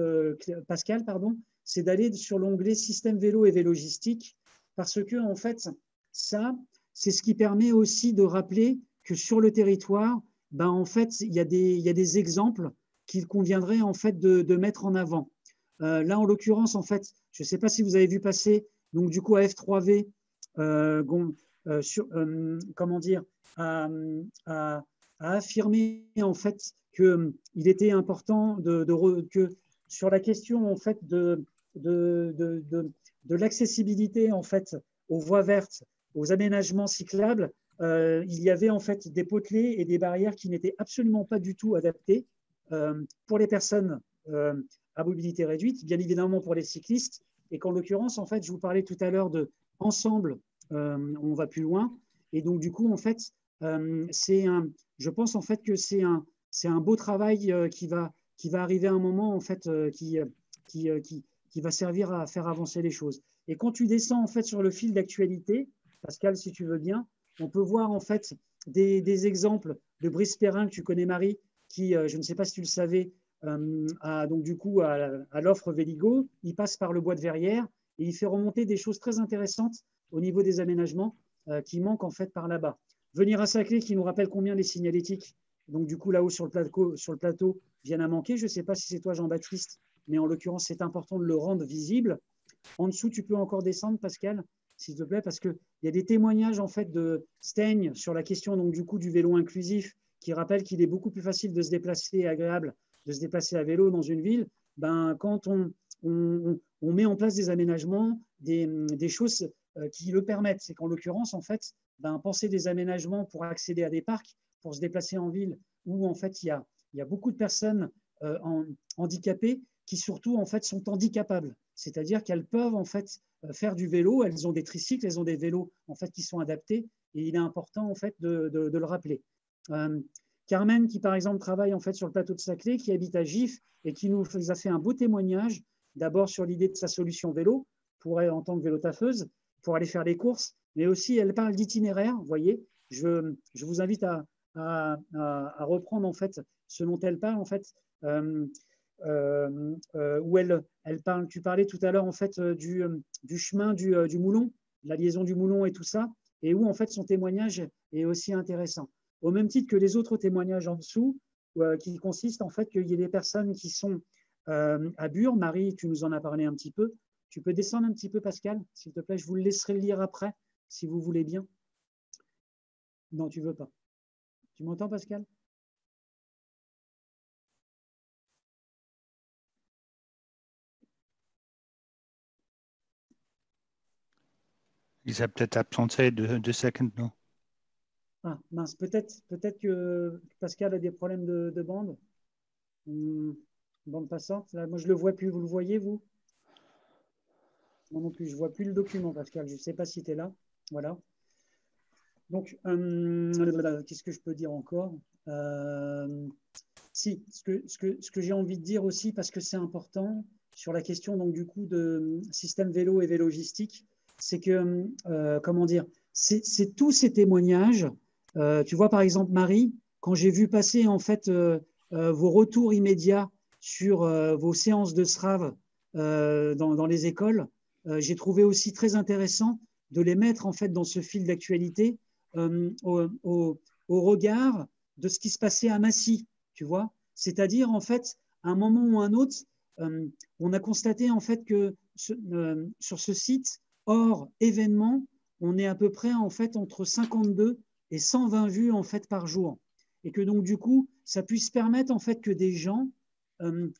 Pascal, pardon, c'est d'aller sur l'onglet Système vélo et vélogistique, parce que en fait, ça, c'est ce qui permet aussi de rappeler que sur le territoire, ben, en fait, il y a des exemples qu'il conviendrait en fait de mettre en avant. Là, en l'occurrence, en fait, je ne sais pas si vous avez vu passer, donc du coup, à F3V, comment dire, à affirmer en fait qu'il était important que sur la question en fait de l'accessibilité en fait aux voies vertes, aux aménagements cyclables, il y avait en fait des potelets et des barrières qui n'étaient absolument pas du tout adaptées pour les personnes à mobilité réduite, bien évidemment pour les cyclistes, et qu'en l'occurrence, en fait, je vous parlais tout à l'heure de ensemble, on va plus loin, et donc du coup, en fait, je pense en fait que c'est un beau travail qui va arriver à un moment en fait qui va servir à faire avancer les choses. Et quand tu descends en fait sur le fil d'actualité, Pascal, si tu veux bien, on peut voir en fait des exemples de Brice Perrin, que tu connais, Marie, qui, je ne sais pas si tu le savais, donc du coup à l'offre Véligo, il passe par le bois de Verrières et il fait remonter des choses très intéressantes au niveau des aménagements qui manquent en fait par là-bas. Venir à Saclay qui nous rappelle combien les signalétiques, donc du coup là-haut sur le plateau, viennent à manquer. Je ne sais pas si c'est toi Jean-Baptiste, mais en l'occurrence c'est important de le rendre visible. En dessous, tu peux encore descendre, Pascal, s'il te plaît, parce qu'il Il y a des témoignages en fait de Steigne sur la question donc du coup du vélo inclusif, qui rappelle qu'il est beaucoup plus facile de se déplacer et agréable de se déplacer à vélo dans une ville. Ben, quand on met en place des aménagements, des choses qui le permettent. C'est qu'en l'occurrence, en fait, ben, penser des aménagements pour accéder à des parcs, pour se déplacer en ville, où en fait il y a beaucoup de personnes handicapées qui surtout en fait sont handicapables, c'est-à-dire qu'elles peuvent en fait faire du vélo, elles ont des tricycles, elles ont des vélos en fait qui sont adaptés, et il est important en fait de le rappeler. Carmen, qui par exemple travaille en fait sur le plateau de Saclay, qui habite à Gif et qui nous a fait un beau témoignage, d'abord sur l'idée de sa solution vélo pour elle en tant que vélo-taffeuse, pour aller faire les courses, mais aussi elle parle d'itinéraire. Vous voyez, je vous invite à reprendre en fait ce dont elle parle en fait, où elle parle. Tu parlais tout à l'heure en fait du chemin du Moulon, la liaison du Moulon et tout ça, et où en fait son témoignage est aussi intéressant. Au même titre que les autres témoignages en dessous, qui consistent en fait qu'il y ait des personnes qui sont à Bure. Marie, tu nous en as parlé un petit peu. Tu peux descendre un petit peu, Pascal, s'il te plaît. Je vous le laisserai le lire après, si vous voulez bien. Non, tu ne veux pas. Tu m'entends, Pascal? Il s'est peut-être absenté 2 secondes, non? Ah, mince, peut-être que Pascal a des problèmes de bande. Bande passante. Là, moi, je ne le vois plus. Vous le voyez, vous? Moi non plus. Je ne vois plus le document, Pascal. Je ne sais pas si tu es là. Voilà. Donc, qu'est-ce que je peux dire encore? Si, ce que j'ai envie de dire aussi, parce que c'est important, sur la question donc, du coup de système vélo et vélogistique, c'est que, comment dire, c'est tous ces témoignages. Tu vois, par exemple, Marie, quand j'ai vu passer en fait vos retours immédiats sur vos séances de SRAV dans les écoles, j'ai trouvé aussi très intéressant de les mettre en fait dans ce fil d'actualité au regard de ce qui se passait à Massy, tu vois. C'est-à-dire, en fait, à un moment ou un autre, on a constaté en fait que sur ce site, hors événement, on est à peu près en fait entre 52 et 120 vues en fait par jour. Et que donc, du coup, ça puisse permettre en fait que des gens,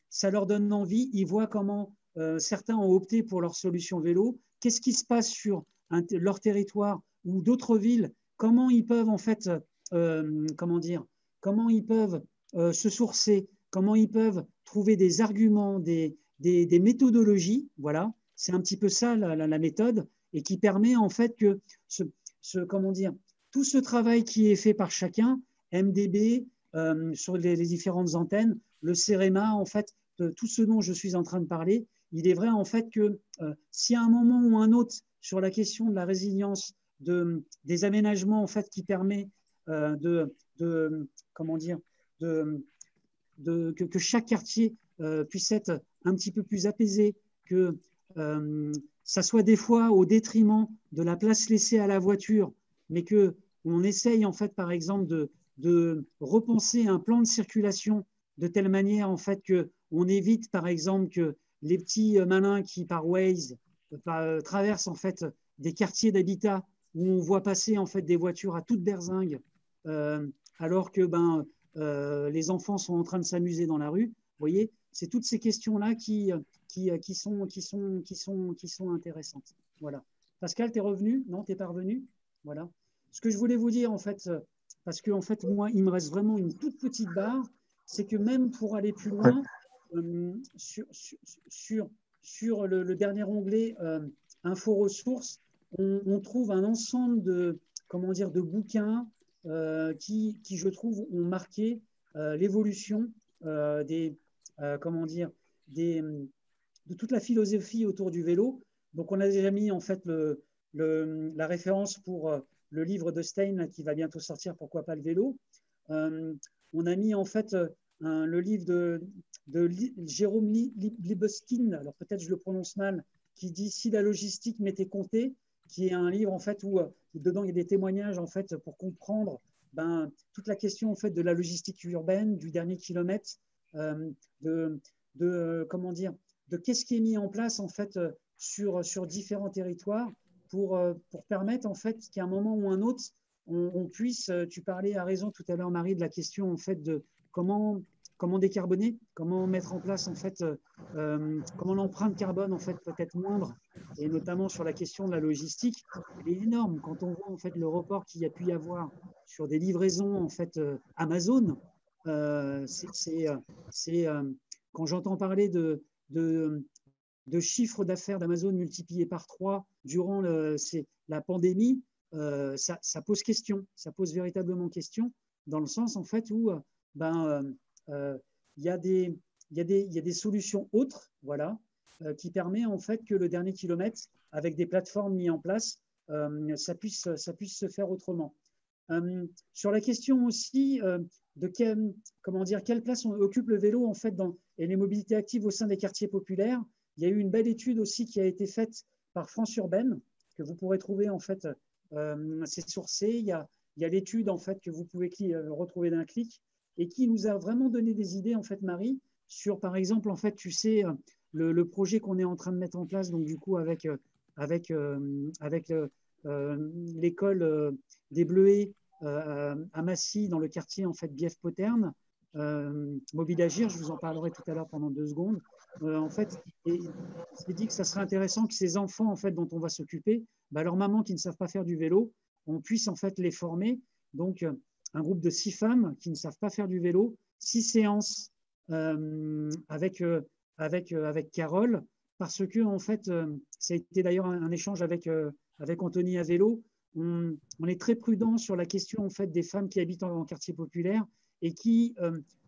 ça leur donne envie, ils voient comment certains ont opté pour leur solution vélo, qu'est-ce qui se passe sur leur territoire ou d'autres villes, comment ils peuvent en fait, comment dire, comment ils peuvent se sourcer, comment ils peuvent trouver des arguments, des méthodologies, voilà, c'est un petit peu ça la méthode, et qui permet en fait que comment dire, tout ce travail qui est fait par chacun, MDB, sur les différentes antennes, le CEREMA, en fait, tout ce dont je suis en train de parler, il est vrai en fait que si à un moment ou un autre, sur la question de la résilience, des aménagements en fait qui permet comment dire, que chaque quartier puisse être un petit peu plus apaisé, que ça soit des fois au détriment de la place laissée à la voiture, mais que on essaye en fait par exemple de repenser un plan de circulation de telle manière en fait que on évite par exemple que les petits malins qui par Waze traversent en fait des quartiers d'habitat où on voit passer en fait des voitures à toute berzingue, alors que les enfants sont en train de s'amuser dans la rue. Vous voyez, c'est toutes ces questions-là qui sont intéressantes. Voilà. Pascal, tu es revenu? Non, tu n'es pas revenu? Voilà. Ce que je voulais vous dire, en fait, parce que en fait, moi, il me reste vraiment une toute petite barre, c'est que même pour aller plus loin, sur le dernier onglet Info ressources, on trouve un ensemble de, comment dire, de bouquins qui, je trouve, ont marqué l'évolution comment dire, de toute la philosophie autour du vélo. Donc, on a déjà mis en fait la référence pour le livre de Stein qui va bientôt sortir, Pourquoi pas le vélo. On a mis en fait le livre de Jérôme Libeskin, alors peut-être je le prononce mal, qui dit Si la logistique m'était comptée, qui est un livre en fait où dedans il y a des témoignages en fait pour comprendre toute la question en fait de la logistique urbaine, du dernier kilomètre, comment dire, de qu'est-ce qui est mis en place en fait sur différents territoires pour permettre en fait qu'à un moment ou un autre, on puisse, tu parlais à raison tout à l'heure Marie de la question en fait de comment décarboner, comment mettre en place en fait, comment l'empreinte carbone en fait peut être moindre, et notamment sur la question de la logistique, elle est énorme. Quand on voit en fait le report qu'il y a pu y avoir sur des livraisons en fait Amazon, quand j'entends parler de chiffre d'affaires d'Amazon multiplié par 3 durant la pandémie, ça pose question, ça pose véritablement question, dans le sens en fait où il y a des solutions autres, voilà, qui permet en fait que le dernier kilomètre, avec des plateformes mises en place, ça puisse se faire autrement. Sur la question aussi de quelle place occupe le vélo en fait et les mobilités actives au sein des quartiers populaires, il y a eu une belle étude aussi qui a été faite par France Urbaine, que vous pourrez trouver en fait, c'est sourcé, il y a l'étude en fait que vous pouvez retrouver d'un clic, et qui nous a vraiment donné des idées en fait, Marie, sur par exemple en fait, tu sais, le projet qu'on est en train de mettre en place, donc du coup avec l'école des Bleuets à Massy, dans le quartier en fait Bièvre-Poterne, Mobile Agir, je vous en parlerai tout à l'heure pendant 2 secondes. En fait, et on s'est dit que ça serait intéressant que ces enfants en fait dont on va s'occuper, leurs mamans qui ne savent pas faire du vélo, on puisse en fait les former. Donc un groupe de 6 femmes qui ne savent pas faire du vélo, 6 séances avec Carole, parce que en fait, ça a été d'ailleurs un échange avec Anthony à vélo. On est très prudent sur la question en fait des femmes qui habitent en quartier populaire, et qui,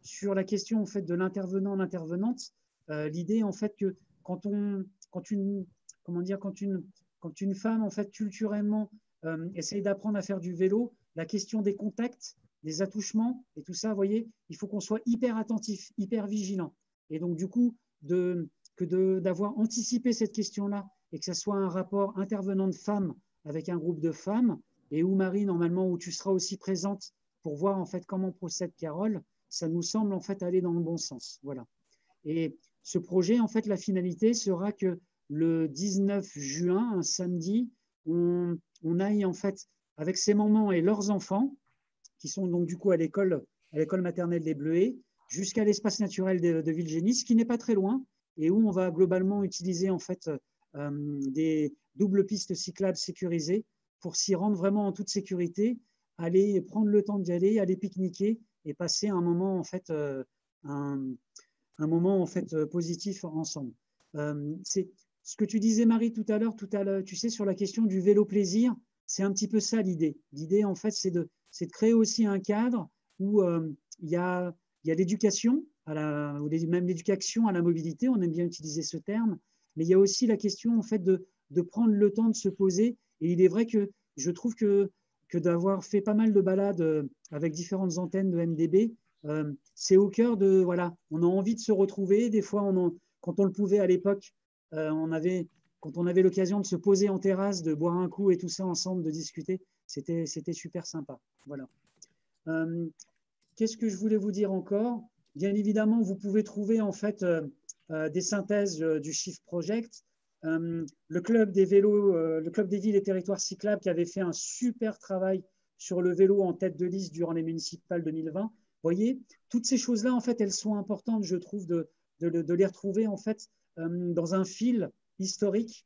sur la question en fait de l'intervenant, l'intervenante, l'idée en fait que quand une femme en fait culturellement essaye d'apprendre à faire du vélo, la question des contacts, des attouchements et tout ça, vous voyez, il faut qu'on soit hyper attentif, hyper vigilant. Et donc du coup, d'avoir anticipé cette question-là, et que ce soit un rapport intervenant de femmes avec un groupe de femmes, et où Marie, normalement, où tu seras aussi présente pour voir en fait comment procède Carole, ça nous semble en fait aller dans le bon sens. Voilà. Et ce projet, en fait, la finalité sera que le 19 juin, un samedi, on aille en fait avec ces mamans et leurs enfants, qui sont donc du coup à l'école maternelle des Bleuets, jusqu'à l'espace naturel de Villegénis, qui n'est pas très loin, et où on va globalement utiliser en fait des doubles pistes cyclables sécurisées pour s'y rendre vraiment en toute sécurité, aller prendre le temps d'y aller, aller pique-niquer et passer un moment en fait, un moment en fait positif ensemble. C'est ce que tu disais Marie tout à l'heure, tu sais, sur la question du vélo plaisir, c'est un petit peu ça l'idée. L'idée en fait, c'est de créer aussi un cadre où il y a l'éducation, ou même l'éducation à la mobilité, on aime bien utiliser ce terme, mais il y a aussi la question en fait de prendre le temps de se poser. Et il est vrai que je trouve que d'avoir fait pas mal de balades avec différentes antennes de MDB, c'est au cœur de, voilà, on a envie de se retrouver. Des fois, quand on le pouvait à l'époque, quand on avait l'occasion de se poser en terrasse, de boire un coup et tout ça ensemble, de discuter, c'était super sympa. Voilà. Qu'est-ce que je voulais vous dire encore? Bien évidemment, vous pouvez trouver en fait des synthèses du Shift Project. Le club des vélos, le club des villes et territoires cyclables, qui avait fait un super travail sur le vélo en tête de liste durant les municipales 2020. Vous voyez, toutes ces choses-là, en fait, elles sont importantes, je trouve, de les retrouver en fait dans un fil historique.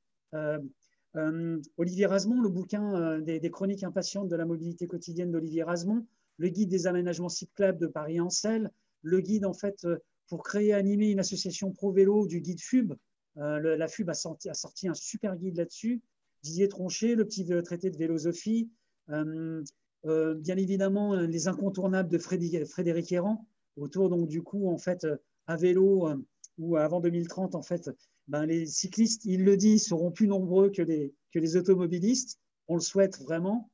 Olivier Rasmont, le bouquin des chroniques impatientes de la mobilité quotidienne d'Olivier Rasmont, le guide des aménagements cyclables de Paris-Ancel, le guide en fait pour créer et animer une association pro-vélo du guide FUB. La FUB a sorti un super guide là-dessus. Didier Tronchet, le petit traité de vélosophie. Bien évidemment, les incontournables de Frédéric Errand, autour donc du coup en fait à vélo ou avant 2030 en fait, les cyclistes, il le dit, seront plus nombreux que les automobilistes. On le souhaite vraiment.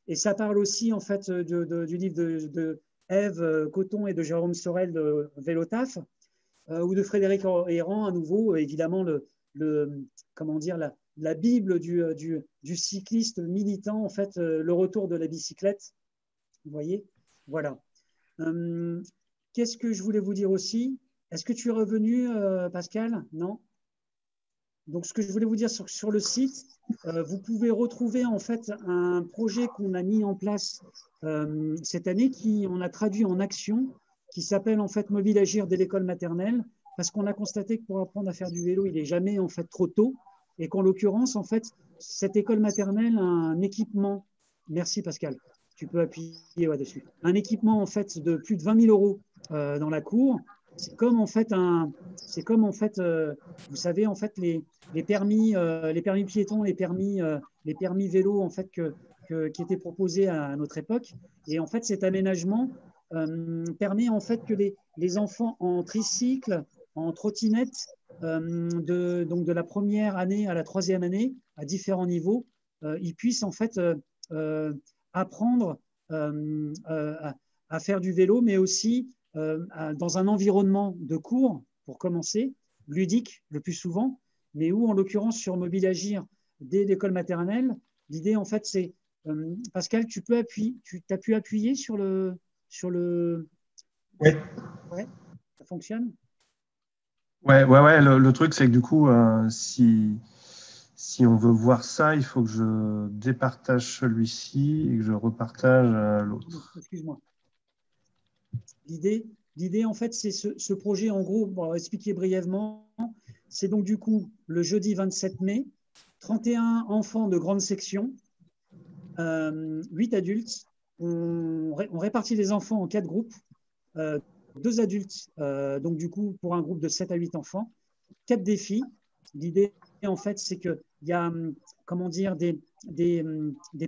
Et ça parle aussi en fait du livre de Ève Coton et de Jérôme Sorel de Vélotaf, ou de Frédéric Errand, à nouveau, évidemment, comment dire, la Bible du cycliste militant, en fait, le retour de la bicyclette. Vous voyez? Voilà. Qu'est-ce que je voulais vous dire aussi? Est-ce que tu es revenu, Pascal? Non? Donc, ce que je voulais vous dire sur le site, vous pouvez retrouver en fait un projet qu'on a mis en place cette année, on a traduit en action, qui s'appelle en fait Mobile Agir dès l'école maternelle, parce qu'on a constaté que pour apprendre à faire du vélo, il n'est jamais en fait trop tôt, et qu'en l'occurrence, en fait, cette école maternelle a un équipement. Merci Pascal, tu peux appuyer dessus. Un équipement en fait de plus de 20 000 euros dans la cour. C'est comme en fait vous savez en fait les permis piétons, les permis vélo en fait qui étaient proposés à notre époque. Et en fait, cet aménagement permet en fait que les enfants en tricycle, en trottinette, donc de la première année à la troisième année, à différents niveaux, ils puissent en fait apprendre à faire du vélo, mais aussi dans un environnement de cours, pour commencer, ludique le plus souvent, mais où, en l'occurrence, sur Mobile Agir dès l'école maternelle, l'idée, en fait, c'est, Pascal, tu as pu appuyer sur le... Oui. Ouais, ça fonctionne? Ouais. Le truc, c'est que du coup, si on veut voir ça, il faut que je départage celui-ci et que je repartage l'autre. Excuse-moi. L'idée, en fait, c'est ce projet, en gros, pour expliquer brièvement, c'est donc du coup le jeudi 27 mai, 31 enfants de grande section, 8 adultes. On répartit les enfants en 4 groupes, 2 adultes, donc du coup, pour un groupe de 7 à 8 enfants, 4 défis. L'idée, en fait, c'est qu'il y a, comment dire, des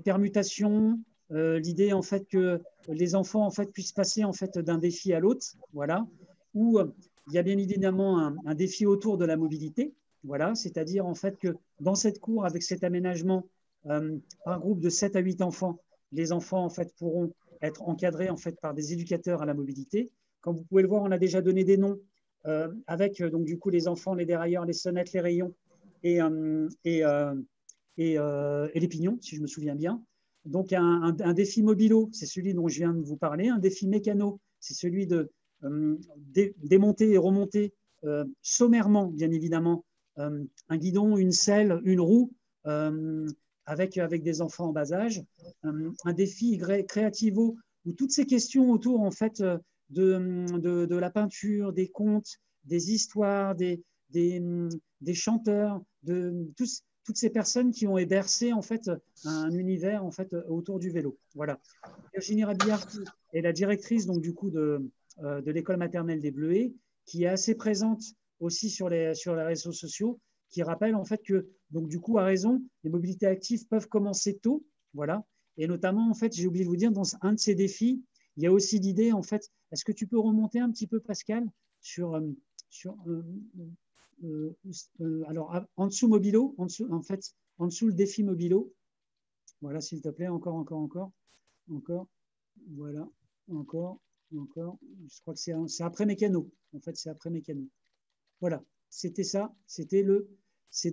permutations. L'idée, en fait, que les enfants, en fait, puissent passer, en fait, d'un défi à l'autre, voilà. Où il y a bien évidemment un défi autour de la mobilité, voilà. C'est-à-dire, en fait, que dans cette cour, avec cet aménagement, un groupe de 7 à 8 enfants, les enfants, en fait, pourront être encadrés, en fait, par des éducateurs à la mobilité. Comme vous pouvez le voir, on a déjà donné des noms avec donc du coup les enfants, les dérailleurs, les sonnettes, les rayons et les pignons, si je me souviens bien. Donc un défi mobilo, c'est celui dont je viens de vous parler. Un défi mécano, c'est celui de démonter et remonter sommairement, bien évidemment, un guidon, une selle, une roue, avec des enfants en bas âge. Un défi créativo, où toutes ces questions autour, en fait, de la peinture, des contes, des histoires, des chanteurs, toutes ces personnes qui ont bercé en fait un univers en fait autour du vélo. Voilà. Virginie Rabillard est la directrice donc du coup de l'école maternelle des Bleuets, qui est assez présente aussi sur les réseaux sociaux, qui rappelle en fait que donc du coup à raison, les mobilités actives peuvent commencer tôt, voilà. Et notamment en fait, j'ai oublié de vous dire, dans un de ces défis, il y a aussi l'idée en fait. Est-ce que tu peux remonter un petit peu, Pascal, alors en dessous mobilo, en dessous le défi mobilo. Voilà, s'il te plaît, encore, voilà, encore. Je crois que c'est après mécano. En fait, c'est après mécano. Voilà, c'était ça. C'est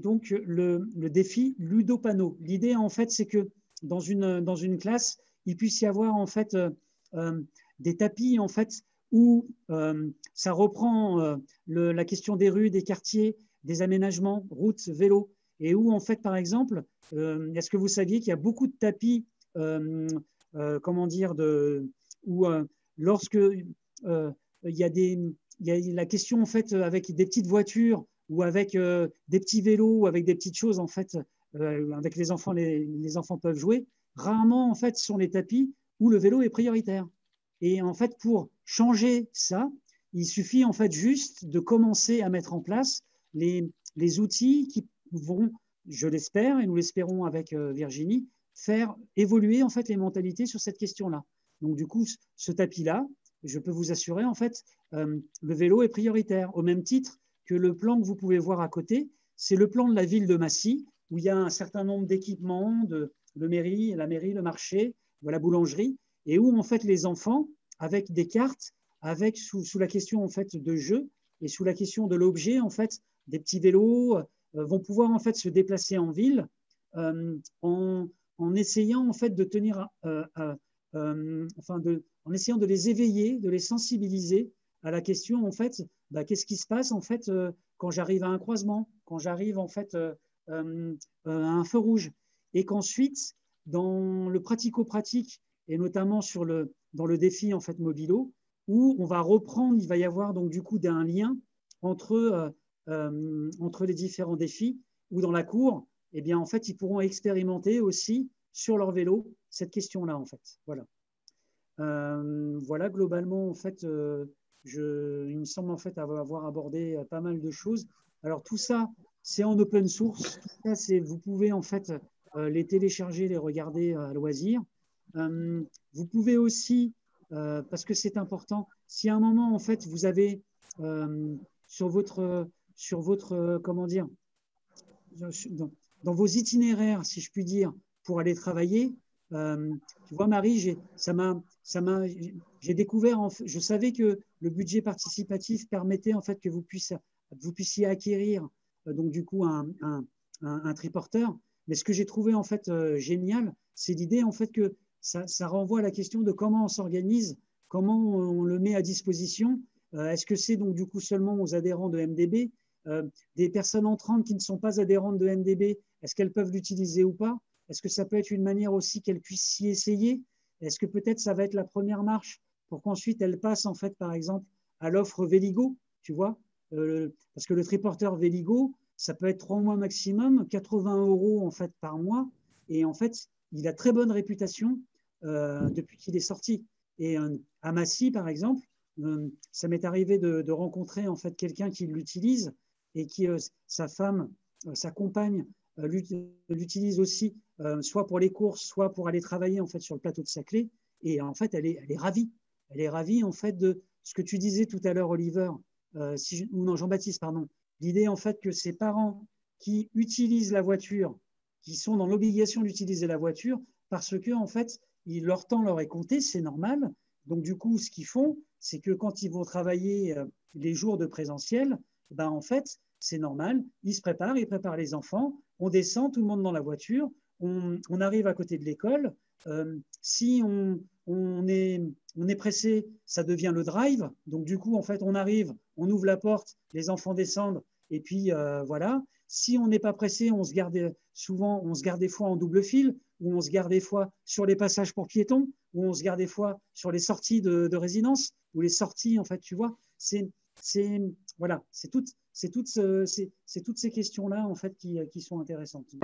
donc le défi ludopano. L'idée, en fait, c'est que dans une classe, il puisse y avoir en fait des tapis en fait où ça reprend la question des rues, des quartiers, des aménagements, routes, vélos, et où en fait, par exemple, est-ce que vous saviez qu'il y a beaucoup de tapis, comment dire, où lorsque il y a la question en fait avec des petites voitures ou avec des petits vélos ou avec des petites choses en fait avec les enfants peuvent jouer. Rarement en fait sont les tapis où le vélo est prioritaire. Et en fait pour changer ça, il suffit en fait juste de commencer à mettre en place les outils qui vont, je l'espère et nous l'espérons avec Virginie, faire évoluer en fait les mentalités sur cette question-là. Donc du coup ce tapis-là, je peux vous assurer en fait le vélo est prioritaire au même titre que le plan que vous pouvez voir à côté, c'est le plan de la ville de Massy, où il y a un certain nombre d'équipements de la mairie, le marché, de la boulangerie, et où en fait les enfants, avec des cartes, avec sous la question en fait de jeu et sous la question de l'objet en fait, des petits vélos vont pouvoir en fait se déplacer en ville en essayant en fait de tenir, en essayant de les éveiller, de les sensibiliser à la question en fait, qu'est-ce qui se passe en fait quand j'arrive à un croisement, quand j'arrive en fait à un feu rouge. Et qu'ensuite, dans le pratico-pratique, et notamment dans le défi en fait Mobilo, où on va reprendre, il va y avoir donc du coup un lien entre les différents défis, où dans la cour, eh bien, en fait, ils pourront expérimenter aussi sur leur vélo cette question-là, en fait. Voilà. Voilà, globalement, en fait, il me semble en fait avoir abordé pas mal de choses. Alors, tout ça, c'est en open source. Tout ça, vous pouvez en fait les télécharger, les regarder à loisir. Vous pouvez aussi, parce que c'est important, si à un moment, en fait, vous avez sur votre comment dire, dans vos itinéraires, si je puis dire, pour aller travailler, tu vois, Marie, j'ai découvert, je savais que le budget participatif permettait en fait que vous puissiez acquérir donc du coup un triporteur. Mais ce que j'ai trouvé en fait génial, c'est l'idée en fait que ça renvoie à la question de comment on s'organise, comment on le met à disposition. Est-ce que c'est donc du coup seulement aux adhérents de MDB? Des personnes entrantes qui ne sont pas adhérentes de MDB, est-ce qu'elles peuvent l'utiliser ou pas? Est-ce que ça peut être une manière aussi qu'elles puissent s'y essayer? Est-ce que peut-être ça va être la première marche pour qu'ensuite elles passent en fait par exemple à l'offre Véligo, tu vois? Parce que le triporteur Véligo, ça peut être 3 mois maximum, 80 € en fait par mois, et en fait il a très bonne réputation depuis qu'il est sorti. Et à Massy par exemple, ça m'est arrivé de rencontrer en fait quelqu'un qui l'utilise et qui, sa femme, sa compagne, l'utilise aussi, soit pour les courses, soit pour aller travailler en fait sur le plateau de Saclay. Et en fait, elle est ravie. Elle est ravie en fait de ce que tu disais tout à l'heure, Oliver, ou non, Jean-Baptiste, pardon. L'idée en fait que ces parents qui utilisent la voiture, qui sont dans l'obligation d'utiliser la voiture, parce que en fait, leur temps leur est compté, c'est normal. Donc du coup, ce qu'ils font, c'est que quand ils vont travailler les jours de présentiel, ben, en fait, c'est normal, ils se préparent, ils préparent les enfants, on descend, tout le monde dans la voiture, on arrive à côté de l'école. Si on est pressé, ça devient le drive. Donc du coup, en fait, on arrive, on ouvre la porte, les enfants descendent, et puis voilà. Si on n'est pas pressé, souvent, on se garde des fois en double fil, ou on se garde des fois sur les passages pour piétons, ou on se garde des fois sur les sorties de résidence, ou les sorties, en fait, tu vois. Voilà, c'est toutes ces questions-là, en fait, qui sont intéressantes.